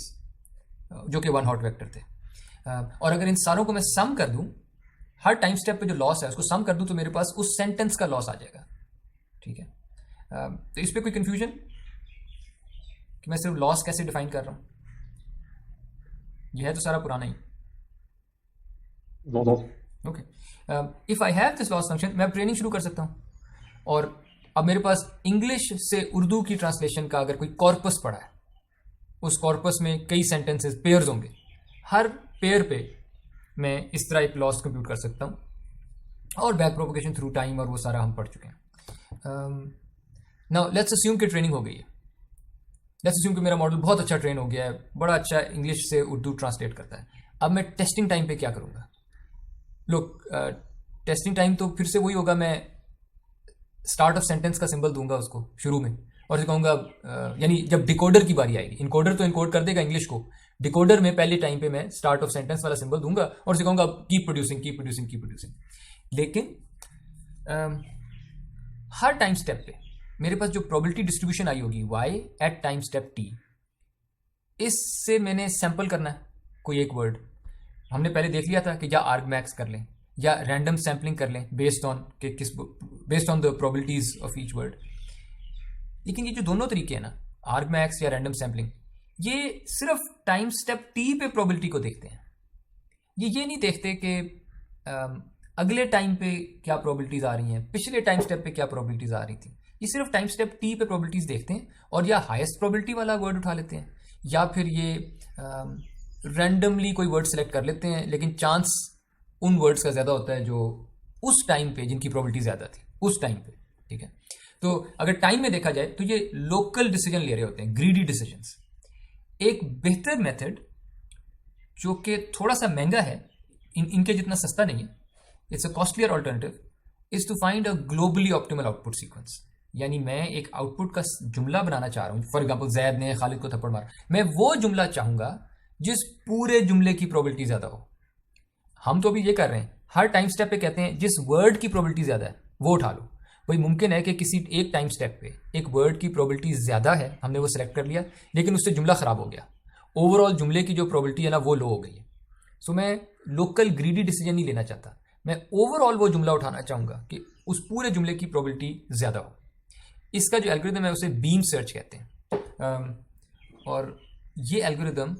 जो कि 1 हॉट वेक्टर थे. और अगर इन सारों को मैं सम कर दूं, हर टाइम स्टेप पे जो लॉस है उसको सम कर दूं, तो मेरे पास उस सेंटेंस का लॉस आ जाएगा. ठीक है, तो इस पे कोई कंफ्यूजन कि मैं सिर्फ लॉस कैसे डिफाइन कर रहा हूं? यह है तो सारा पुराना ही. Okay, if I have this loss function, मैं ट्रेनिंग शुरू कर सकता हूं. और अब मेरे पास इंग्लिश से उर्दू की ट्रांसलेशन का अगर कोई कॉर्पस पड़ा है, उस कॉर्पस में कई सेंटेंसेस पेयर्स होंगे, हर पेयर पे मैं इस तरह एक लॉस कंप्यूट कर सकता हूँ. और बैक प्रोपोगेशन थ्रू टाइम और वो सारा हम पढ़ चुके हैं. नाउ लेट्स अज्यूम कि ट्रेनिंग हो गई है. लेट्स अज्यूम कि मेरा मॉडल बहुत अच्छा ट्रेन हो गया है, बड़ा अच्छा इंग्लिश से उर्दू ट्रांसलेट करता है. अब मैं टेस्टिंग टाइम पे क्या करूँगा? लोग टेस्टिंग टाइम तो फिर से वही होगा, मैं स्टार्ट ऑफ सेंटेंस का सिंबल दूंगा उसको शुरू में और कहूँगा, यानी जब डिकोडर की बारी आएगी, इनकोडर तो इनकोड कर देगा इंग्लिश को, डिकोडर में पहले टाइम पे मैं स्टार्ट ऑफ सेंटेंस वाला सिंबल दूंगा और सिखाऊंगा keep producing keep producing keep producing. लेकिन हर टाइम स्टेप पे मेरे पास जो प्रोबेबिलिटी डिस्ट्रीब्यूशन आई होगी y at time step t, इससे मैंने सैंपल करना है कोई एक वर्ड. हमने पहले देख लिया था कि या आर्गमैक्स कर लें या रैंडम सैम्पलिंग कर लें based on the probabilities of each word. लेकिन ये जो दोनों तरीके हैं ना, आर्गमैक्स या रैंडम सैम्पलिंग, ये सिर्फ टाइम स्टेप t पे प्रोबेबिलिटी को देखते हैं. ये नहीं देखते कि अगले टाइम पे क्या प्रोबेबिलिटीज आ रही हैं, पिछले टाइम स्टेप पे क्या प्रोबेबिलिटीज आ रही थी. ये सिर्फ टाइम स्टेप t पे प्रोबेबिलिटीज देखते हैं और या हाईएस्ट प्रोबेबिलिटी वाला वर्ड उठा लेते हैं या फिर ये रैंडमली कोई वर्ड सेलेक्ट कर लेते हैं, लेकिन चांस उन वर्ड्स का ज़्यादा होता है जो उस टाइम पे जिनकी प्रोबेबिलिटी ज़्यादा थी उस टाइम पे. ठीक है। तो अगर टाइम में देखा जाए तो ये लोकल डिसीजन ले रहे होते हैं, ग्रीडी डिसीजंस। एक बेहतर मेथड जो कि थोड़ा सा महंगा है, इनके जितना सस्ता नहीं है, it's a costlier alternative, is to find a globally optimal output sequence. यानी मैं एक आउटपुट का जुमला बनाना चाह रहा हूँ, फॉर एग्जाम्पल जैद ने खालिद को थप्पड़ मारा, मैं वो जुमला चाहूंगा जिस पूरे जुमले की प्रोबेबिलिटी ज्यादा हो। हम तो अभी ये कर रहे हैं, हर टाइम स्टेप पे कहते हैं जिस वर्ड की प्रोबेबिलिटी ज्यादा है वो उठा लो। भाई मुमकिन है कि किसी एक टाइम स्टेप पे एक वर्ड की प्रोबेबिलिटी ज्यादा है, हमने वो सिलेक्ट कर लिया, लेकिन उससे जुमला खराब हो गया, ओवरऑल जुमले की जो प्रोबेबिलिटी है ना वो लो हो गई है। सो मैं लोकल ग्रीडी डिसीजन नहीं लेना चाहता, मैं ओवरऑल वो जुमला उठाना चाहूंगा कि उस पूरे जुमले की प्रोबेबिलिटी ज्यादा हो। इसका जो एल्गोरिदम है उसे बीम सर्च कहते हैं। और ये एल्गोरिदम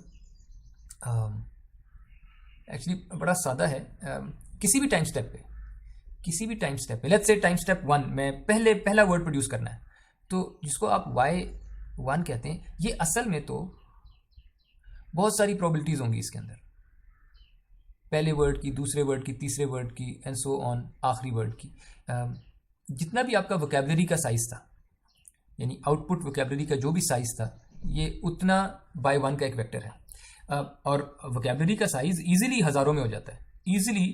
एक्चुअली बड़ा सादा है। किसी भी टाइम स्टेप पे लेट्स से टाइम स्टेप 1 में पहला वर्ड प्रोड्यूस करना है, तो जिसको आप y1 कहते हैं, ये असल में तो बहुत सारी प्रोबेबिलिटीज होंगी इसके अंदर, पहले वर्ड की, दूसरे वर्ड की, तीसरे वर्ड की, एंड सो ऑन, आखिरी वर्ड की। जितना भी आपका वोकैबुलरी का साइज था, यानी आउटपुट वोकैबुलरी का जो भी साइज था, ये उतना बाय 1 का एक वेक्टर है। और वोकैबुलरी का साइज इजीली हज़ारों में हो जाता है। इजीली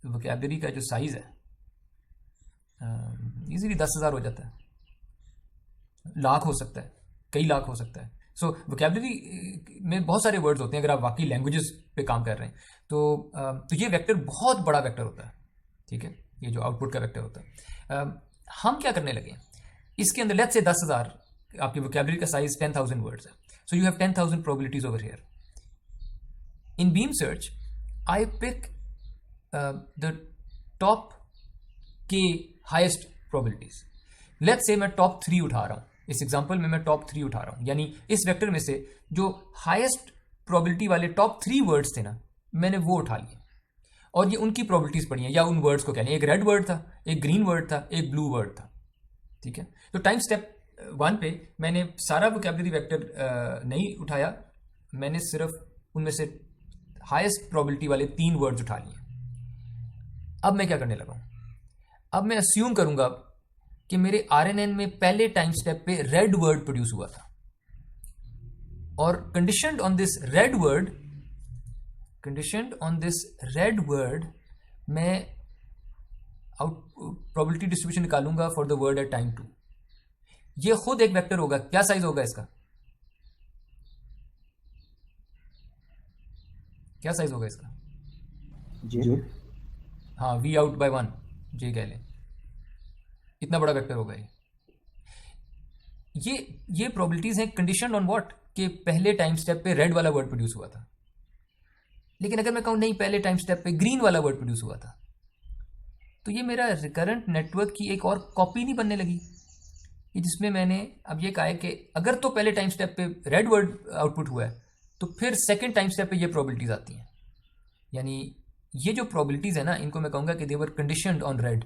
वोकैबुलरी का जो साइज है इजीली 10,000 हो जाता है, लाख हो सकता है, कई लाख हो सकता है। सो वोकैबुलरी में बहुत सारे वर्ड्स होते हैं अगर आप वाकई लैंग्वेजेस पे काम कर रहे हैं तो ये वेक्टर बहुत बड़ा वेक्टर होता है, ठीक है, ये जो आउटपुट का वेक्टर होता है। हम क्या करने लगे, इसके अंदर लेट्स से 10,000, आपकी वोकैबुलरी का साइज 10,000 वर्ड्स है, so you have 10,000 probabilities over here. In beam search I pick the top K highest probabilities. Let's say मैं टॉप 3 उठा रहा हूं, इस एग्जांपल में मैं टॉप 3 उठा रहा हूं, यानी इस वेक्टर में से जो हाईएस्ट प्रोबेबिलिटी वाले टॉप 3 वर्ड्स थे ना, मैंने वो उठा लिए और ये उनकी प्रोबेबिलिटीज पढ़ी हैं, या उन वर्ड्स को कह लें, एक रेड वर्ड था, एक ग्रीन वर्ड था, एक ब्लू वर्ड था, ठीक है। तो टाइम स्टेप 1 पे मैंने सारा वोकैबुलरी वेक्टर नहीं उठाया, मैंने सिर्फ उनमें से हाईएस्ट प्रोबेबिलिटी वाले 3 वर्ड्स उठा लिए। अब मैं क्या करने लगा हूं, अब मैं अस्यूम करूंगा कि मेरे RNN में पहले टाइम स्टेप पे रेड वर्ड प्रोड्यूस हुआ था, और conditioned on this red word मैं प्रोबेबिलिटी डिस्ट्रीब्यूशन निकालूंगा for the word at time 2। ये खुद एक वेक्टर होगा। क्या साइज होगा इसका, क्या साइज होगा इसका? जी हाँ, v out by 1 जे कह लें, इतना बड़ा वेक्टर होगा ये प्रोबेबिलिटीज हैं कंडीशन ऑन व्हाट, कि पहले टाइम स्टेप पे रेड वाला वर्ड प्रोड्यूस हुआ था। लेकिन अगर मैं कहूं नहीं, पहले टाइम स्टेप पे ग्रीन वाला वर्ड प्रोड्यूस हुआ था, तो ये मेरा रिकरेंट नेटवर्क की एक और कॉपी नहीं बनने लगी, जिसमें मैंने अब ये कहा है कि अगर तो पहले टाइम स्टेप पे रेड वर्ड आउटपुट हुआ है तो फिर सेकंड टाइम स्टेप पे ये प्रोबेबिलिटीज आती हैं। यानी ये जो प्रोबेबिलिटीज है ना, इनको मैं कहूंगा कि दे वर कंडीशनड ऑन रेड।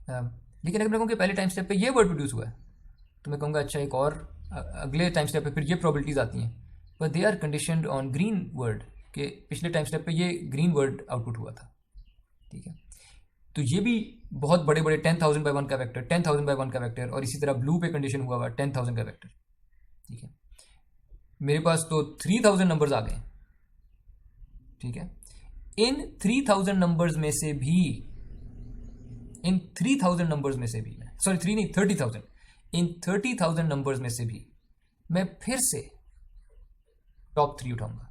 लेकिन अगर मैं कहूँ कि पहले टाइम स्टेप पे ये वर्ड प्रोड्यूस हुआ है, तो मैं कहूँगा अच्छा एक और अगले टाइम स्टेप पे फिर ये प्रोबेबिलिटीज आती हैं, पर they are conditioned on green word, के पिछले टाइम स्टेप पे ये ग्रीन वर्ड आउटपुट हुआ था, ठीक है। तो ये भी बहुत बड़े बड़े 10,000 by 1 का वेक्टर, 10,000 by 1 का वेक्टर, और इसी तरह ब्लू पे कंडीशन हुआ हुआ 10,000 का वेक्टर, ठीक है। मेरे पास तो 3,000 नंबर्स आ गए, ठीक है। इन 3,000 नंबर्स में से भी, इन 3,000 नंबर्स में से भी, सॉरी 3 नहीं 30,000, इन 30,000 नंबर्स में से भी मैं फिर से टॉप 3 उठाऊंगा,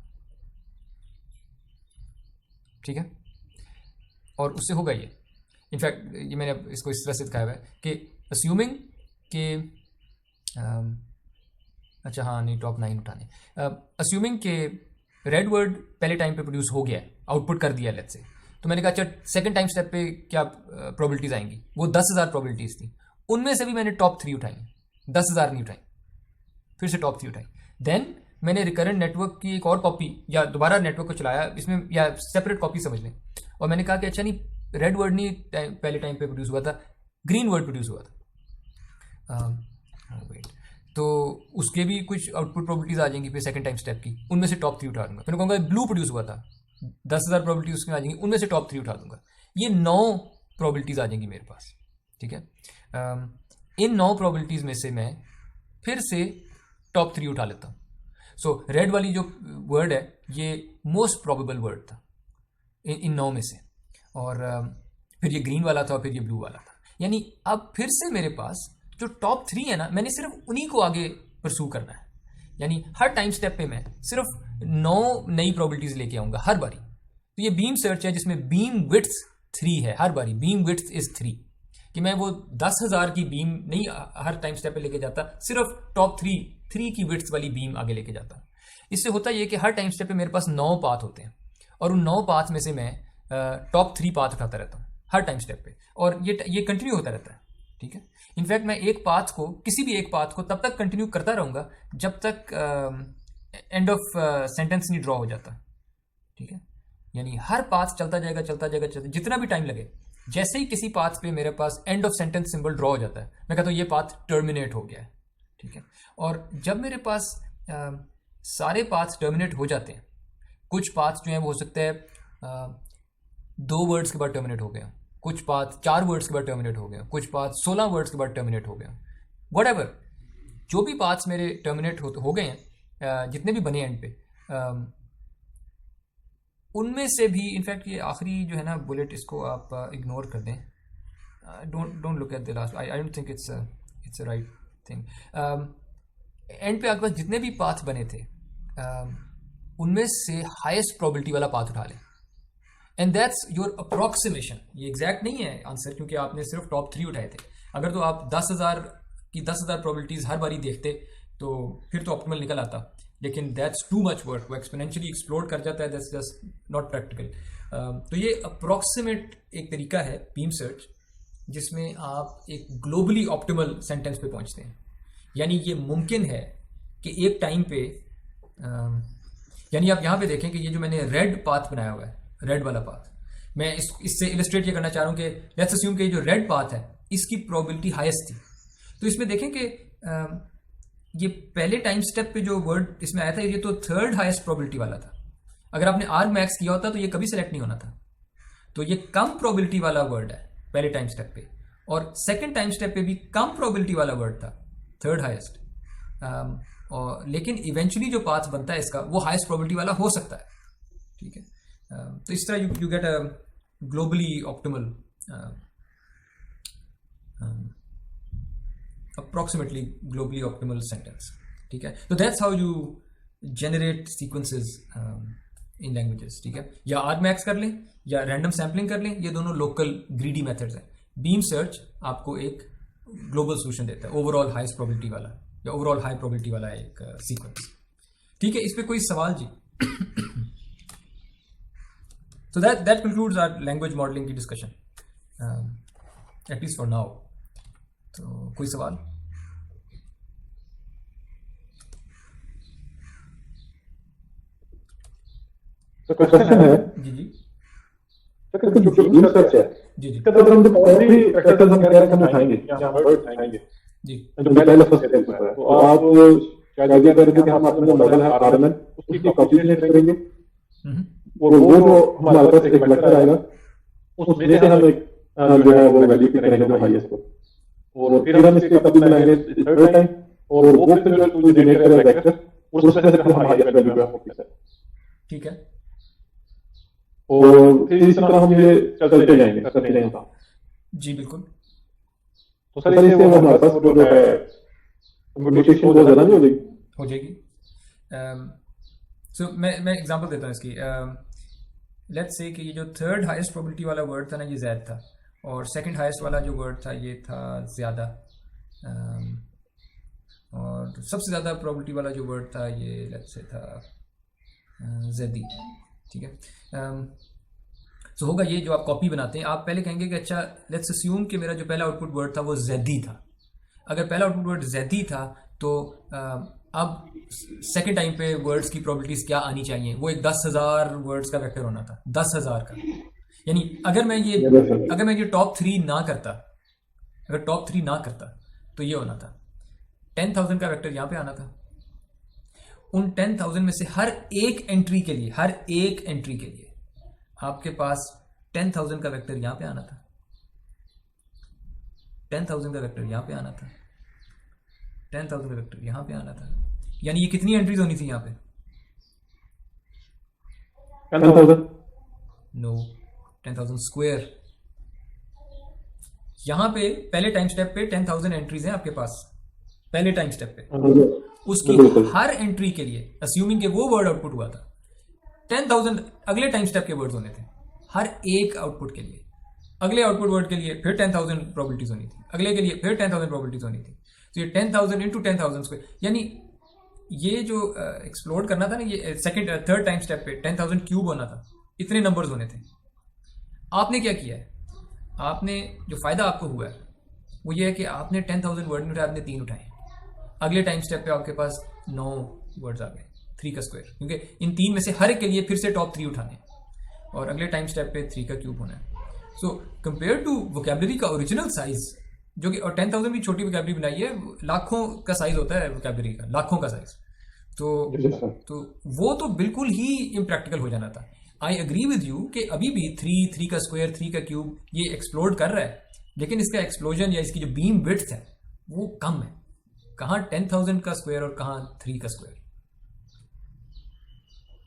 ठीक है। और उससे होगा ये, इनफैक्ट ये मैंने इसको इस तरह से दिखाया हुआ है कि अस्यूमिंग कि अच्छा हाँ नहीं, टॉप 9 उठाने, अस्यूमिंग कि रेड वर्ड पहले टाइम पे प्रोड्यूस हो गया है, आउटपुट कर दिया लेट्स से, तो मैंने कहा अच्छा सेकंड टाइम स्टेप पे क्या प्रोबेबिलिटीज आएंगी, वो 10,000 प्रोबेबिलिटीज थी, उनमें से भी मैंने टॉप 3 उठाई, 10,000 नहीं उठाई, फिर से टॉप 3 उठाई। देन मैंने रिकरेंट नेटवर्क की एक और कॉपी, या दोबारा नेटवर्क को चलाया इसमें, या सेपरेट कॉपी समझ लें, और मैंने कहा कि अच्छा नहीं, रेड वर्ड नहीं पहले टाइम पे प्रोड्यूस हुआ था, ग्रीन वर्ड प्रोड्यूस हुआ था, वेट, तो उसके भी कुछ आउटपुट प्रोबेबिलिटीज आ जाएंगी फिर सेकंड टाइम स्टेप की, उनमें से टॉप 3 उठा दूंगा। फिर कहूँगा ब्लू प्रोड्यूस हुआ था, 10,000 प्रोबेबिलिटी उसमें आ जाएंगी, उनमें से टॉप 3 उठा दूंगा। ये 9 प्रोबेबिलिटीज़ आ जाएंगी मेरे पास, ठीक है। इन 9 प्रोबेबिलिटीज़ में से मैं फिर से टॉप 3 उठा लेता हूँ। सो रेड वाली जो वर्ड है ये मोस्ट प्रोबेबल वर्ड था इन 9 में से, और फिर ये ग्रीन वाला था और फिर ये ब्लू वाला था। यानी अब फिर से मेरे पास जो टॉप 3 है ना, मैंने सिर्फ उन्हीं को आगे परसू करना है। यानी हर टाइम स्टेप पे मैं सिर्फ 9 नई प्रोबेबिलिटीज लेके आऊंगा हर बारी। तो ये बीम सर्च है जिसमें बीम विड्थ 3 है, हर बारी बीम विड्थ इज 3, कि मैं वो 10,000 की बीम नहीं हर टाइम स्टेप पे लेके जाता, सिर्फ टॉप 3 की विड्थ वाली बीम आगे लेके जाता। इससे होता ये कि हर टाइम स्टेप पे मेरे पास 9 पाथ होते हैं, और उन 9 पाथ में से मैं टॉप 3 पाथ उठाता रहता हूँ हर टाइम स्टेप पे, और ये कंटिन्यू होता रहता है, ठीक है। इनफैक्ट मैं एक पाथ को, किसी भी एक पाथ को तब तक कंटिन्यू करता रहूँगा जब तक एंड ऑफ सेंटेंस नहीं ड्रॉ हो जाता, ठीक है। यानी हर पाथ चलता जाएगा, जितना भी टाइम लगे। जैसे ही किसी पाथ पे मेरे पास end of sentence symbol draw हो जाता है, मैं कहता हूँ ये पाथ टर्मिनेट हो गया है, ठीक है। और जब मेरे पास सारे पाथ टर्मिनेट हो जाते हैं, कुछ पाथ जो है वो हो सकता है 2 वर्ड्स के बाद टर्मिनेट हो गया, कुछ पाथ 4 वर्ड्स के बाद टर्मिनेट हो गया, कुछ पाथ 16 वर्ड्स के बाद टर्मिनेट हो गया, व्हाटएवर जो भी पाथ्स मेरे टर्मिनेट हो गए हैं, जितने भी बने एंड पे, उनमें से भी इनफैक्ट ये आखिरी जो है ना बुलेट, इसको आप इग्नोर कर दें, don't look at the last, I don't think it's a right thing. And पे आपके पास जितने भी पाथ बने थे, उनमें से हाईएस्ट प्रोबेबिलिटी वाला पाथ उठा लें, एंड दैट्स योर अप्रॉक्सीमेशन। ये एग्जैक्ट नहीं है आंसर, क्योंकि आपने सिर्फ टॉप 3 उठाए थे। अगर तो आप 10,000 की 10,000 प्रोबेबिलिटीज हर बारी देखते तो फिर तो ऑप्टिमल निकल आता, लेकिन दैट्स टू मच वर्क, वो एक्सपोनेंशियली एक्सप्लोड कर जाता है, दैट्स जस्ट नॉट प्रैक्टिकल। तो ये अप्रॉक्सीमेट एक तरीका है बीम सर्च, जिसमें आप एक ग्लोबली ऑप्टिमल सेंटेंस पे पहुंचते हैं। यानी ये मुमकिन है कि एक टाइम पे, यानी आप यहाँ पे देखें कि ये जो मैंने रेड पाथ बनाया हुआ है, रेड वाला पाथ, मैं इससे इलस्ट्रेट ये करना चाह रहा हूँ कि लेट्स अस्यूम कि जो रेड पाथ है इसकी प्रोबेबिलिटी हाईएस्ट थी। तो इसमें देखें कि ये पहले टाइम स्टेप पे जो वर्ड इसमें आया था, ये तो 3rd हाईएस्ट प्रोबेबिलिटी वाला था। अगर आपने आर्गमैक्स किया होता तो ये कभी सेलेक्ट नहीं होना था। तो ये कम प्रोबेबिलिटी वाला वर्ड है पहले टाइम स्टेप पे, और सेकंड टाइम स्टेप पे भी कम प्रोबेबिलिटी वाला वर्ड था, 3rd हाईएस्ट। और लेकिन इवेंचुअली जो पाथ बनता है इसका, वो हाईएस्ट प्रोबेबिलिटी वाला हो सकता है, ठीक है। तो इस तरह you get a globally optimal, approximately globally optimal sentence, ठीक है। तो that's how you generate sequences in languages, ठीक है। या आर्गमैक्स कर लें या रैंडम सैम्पलिंग कर लें, ये दोनों लोकल ग्रीडी मेथड्स हैं। बीम सर्च आपको एक ग्लोबल सोल्यूशन देता है, ओवरऑल हाईएस्ट प्रोबेबिलिटी वाला या ओवरऑल हाई प्रोबेबिलिटी वाला एक सीक्वेंस, ठीक है। इस पे कोई सवाल जी? So that concludes our language modeling की discussion, at least for now. तो कोई सवाल? तो क्वेश्चन है जी सर, जो बीम सर्च है जी इसका तो हम जो और भी फैक्टर्स हम कह रहे हैं हम उठाएंगे या हम वर्ड उठाएंगे जी, जो पहले फर्स्ट स्टेप है, तो आप क्या आइडिया करेंगे कि हम अपना जो मॉडल है आरएमएन उसकी कॉम्प्यूटेशन करेंगे, और वो जो हमारे पास एक वेक्टर आएगा उसमें से हम एक जो है वो वैल्यू पिक करेंगे जो हाईएस्ट को, और फिर हम इसके कभी बनाएंगे 3rd टाइम, और वो फिर जो जनरेट करेगा वेक्टर उसमें से हम हाईएस्ट वैल्यू को फिक्स है, ठीक है। और फिर इस तरह हम ये चलते जाएंगे करते जाएंगे। जी बिल्कुल। तो सर इससे वो हमारे पास जो है कंप्यूटेशन बहुत ज़्यादा नहीं हो जाएगी। सो मैं एग्जांपल देता हूँ इसकी। लेट्स से कि ये जो 3rd हाईएस्ट प्रोबेबिलिटी वाला वर्ड था ना, ये ज़ैद था, और 2nd हाईएस्ट वाला जो वर्ड था ये था ज़्यादा, और सबसे ज़्यादा प्रोबेबिलिटी वाला जो वर्ड था ये लेट्स से था ज़ैदी, ठीक है। सो होगा ये जो आप कॉपी बनाते हैं, आप पहले कहेंगे कि अच्छा लेट्स अस्यूम कि मेरा जो पहला आउटपुट वर्ड था वो ज़ैदी था। अगर पहला आउटपुट वर्ड ज़ैदी था तो अब सेकेंड टाइम पे वर्ड्स की प्रोबेबिलिटीज़ क्या आनी चाहिए, वो एक 10,000 वर्ड्स का वेक्टर होना था, 10,000 का। यानी अगर मैं ये टॉप 3 ना करता, अगर टॉप 3 ना करता तो ये होना था 10,000 का वेक्टर यहाँ पे आना था। उन 10,000 में से हर एक एंट्री के लिए आपके पास 10,000 का वेक्टर यहाँ पे आना था, 10,000 का वेक्टर यहाँ पे आना था, 10,000 का वेक्टर यहाँ पे आना था। यानी ये कितनी एंट्रीज होनी थी यहाँ पे? 10,000 नो, 10,000 स्क्वायर। यहाँ पे पहले टाइम स्टेप पे 10,000 एंट्रीज हैं आपके पास, पहले टाइम स्टेप पे। उसकी हर एंट्री के लिए अस्यूमिंग कि वो वर्ड आउटपुट हुआ था, 10,000 अगले टाइम स्टेप के वर्ड्स होने थे हर एक आउटपुट के लिए। अगले आउटपुट वर्ड के लिए फिर 10,000 प्रोबेबिलिटीज होनी थी, अगले के लिए फिर 10,000 प्रोबेबिलिटीज होनी थी। तो ये 10,000 इंटू 10,000 स्क्वायर, यानी ये जो एक्सप्लोर करना था ना, ये सेकंड थर्ड टाइम स्टेप पे 10,000 क्यूब होना था, इतने नंबर्स होने थे। आपने क्या किया है? आपने जो फायदा आपको हुआ है वो ये है कि आपने 10,000 वर्ड नहीं उठाए, आपने 3 उठाए। अगले टाइम स्टेप पे आपके पास 9 वर्ड्स आ गए, 3 का स्क्वायर, क्योंकि इन 3 में से हर एक के लिए फिर से टॉप 3 उठाने और अगले टाइम स्टेप पे 3 का क्यूब होना है। सो कंपेयर टू वोकैबुलरी का ओरिजिनल साइज, जो कि और 10,000 भी छोटी वोकैबुलरी बनाई है, लाखों का साइज होता है वोकैबुलरी का, लाखों का साइज। तो वो तो बिल्कुल ही इम्प्रैक्टिकल हो जाना था। आई एग्री विद यू कि अभी भी 3 का स्क्वायर, 3 का क्यूब ये एक्सप्लोड कर रहा है, लेकिन इसका एक्सप्लोजन या इसकी जो बीम विड्थ है वो कम है। कहाँ 10,000 का स्क्वायर और कहाँ 3 का स्क्वायर।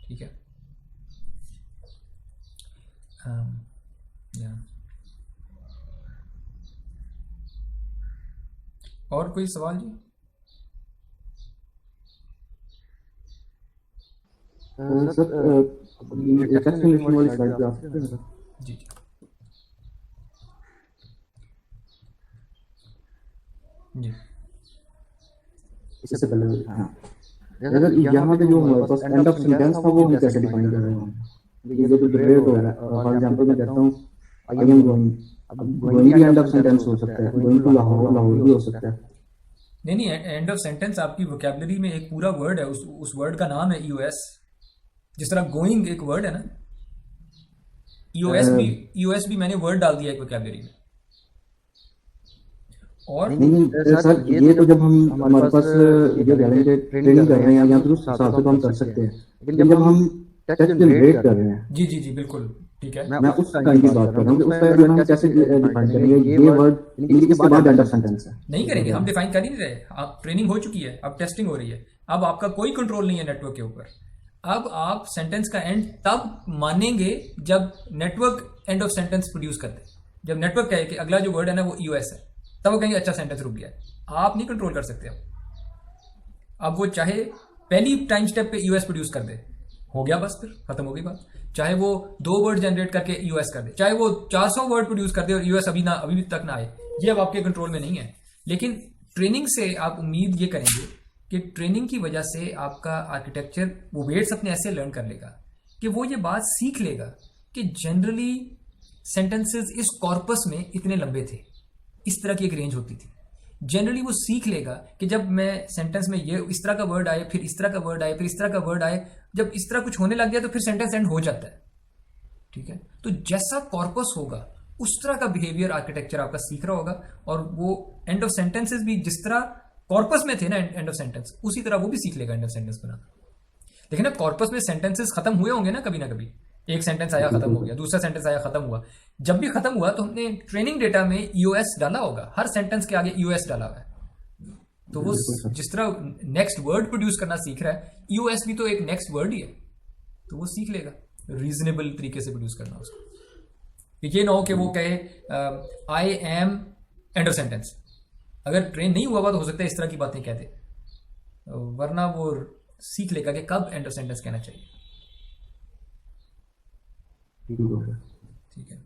ठीक है। और कोई सवाल जी? सर ये टेक्स्ट इंग्लिश वाली स्लाइड पे आ सकते हैं सर? जी जी जी। इससे पहले हाँ, अगर यहाँ पे जो हमारे पास एंड ऑफ सेंटेंस था वो हम कैसे डिफाइन कर रहे हैं? ये जो डिबेट हो रहा है, फॉर एग्जांपल मैं कहता हूँ आई एम गोइंग, अब गोइंग भी एंड ऑफ सेंटेंस हो सकता है, गोइंग टू लाहौर, लाहौर भी हो सकता है। नहीं, एंड ऑफ सेंटेंस आपकी वोकैबुलरी में एक पूरा वर्ड है, उस वर्ड का नाम है ईओएस। जिस तरह गोइंग एक वर्ड है ना, ईओएस भी मैंने वर्ड डाल दिया एक वोकैबुलरी में। और नहीं सर, ये तो जब हम हमारे पास ये कह रहे हैं ट्रेनिंग कर रहे हैं या फिर उस हिसाब से तो हम कर सकते हैं, लेकिन जब हम टेक्स्ट जनरेट कर रहे हैं, जी जी जी बिल्कुल ठीक है, मैं उस टाइम की बात कर रहा हूँ कि उस टाइम में हम कैसे डिफाइन करेंगे ये वर्ड इसके बाद एंड ऑफ सेंटेंस है। नहीं करेंगे, हम डिफाइन कर ही नहीं रहे। अब ट्रेनिंग हो चुकी है, अब टेस्टिंग हो रही है, अब आपका कोई कंट्रोल नहीं है नेटवर्क के ऊपर। अब आप सेंटेंस का एंड तब मानेंगे जब network and of sentence produce कर दे। जब नेटवर्क कहे कि अगला जो वर्ड है ना वो ईओएस है, तब वो कहेंगे अच्छा सेंटेंस रुक गया। आप नहीं कंट्रोल कर सकते। अब वो चाहे पहली टाइम स्टेप पे ईओएस प्रोड्यूस कर दे, हो गया बस, फिर खत्म हो गई बात। चाहे वो 2 वर्ड जनरेट करके ईओएस कर दे, चाहे वो 400 वर्ड प्रोड्यूस कर दे और ईओएस अभी तक ना आए, ये अब आपके कंट्रोल में नहीं है। लेकिन ट्रेनिंग से आप उम्मीद ये करेंगे कि ट्रेनिंग की वजह से आपका आर्किटेक्चर वो वेट्स अपने ऐसे लर्न कर लेगा कि वो ये बात सीख लेगा कि जनरली सेंटेंसेस इस कॉर्पस में इतने लंबे थे, इस तरह की एक रेंज होती थी। जनरली वो सीख लेगा कि जब मैं सेंटेंस में ये इस तरह का वर्ड आए, फिर इस तरह का वर्ड आए, फिर इस तरह का वर्ड आए, जब इस तरह कुछ होने लग गया तो फिर सेंटेंस एंड हो जाता है। ठीक है, तो जैसा कॉर्पस होगा उस तरह का बिहेवियर आर्किटेक्चर आपका सीख रहा होगा, और वो एंड ऑफ सेंटेंसेस भी जिस तरह कॉर्पस में थे ना एंड ऑफ सेंटेंस, उसी तरह वो भी सीख लेगा एंड ऑफ सेंटेंस बनाना। लेकिन ना कॉर्पस में सेंटेंसेस खत्म हुए होंगे ना कभी ना कभी, एक सेंटेंस आया खत्म हो गया, दूसरा सेंटेंस आया खत्म हुआ। जब भी खत्म हुआ तो हमने ट्रेनिंग डेटा में ईओएस डाला होगा, हर सेंटेंस के आगे ईओएस डाला हुआ है। तो वो जिस तरह नेक्स्ट वर्ड प्रोड्यूस करना सीख रहा है, ईओएस भी तो एक नेक्स्ट वर्ड ही है, तो वो सीख लेगा रीजनेबल तरीके से प्रोड्यूस करना उसको। ये ना हो कि वो कहे I am and of sentence. अगर ट्रेन नहीं हुआ तो हो सकता है इस तरह की बातें कहते, वरना वो सीख लेगा कि कब एंड ऑफ सेंटेंस कहना चाहिए। ठीक है।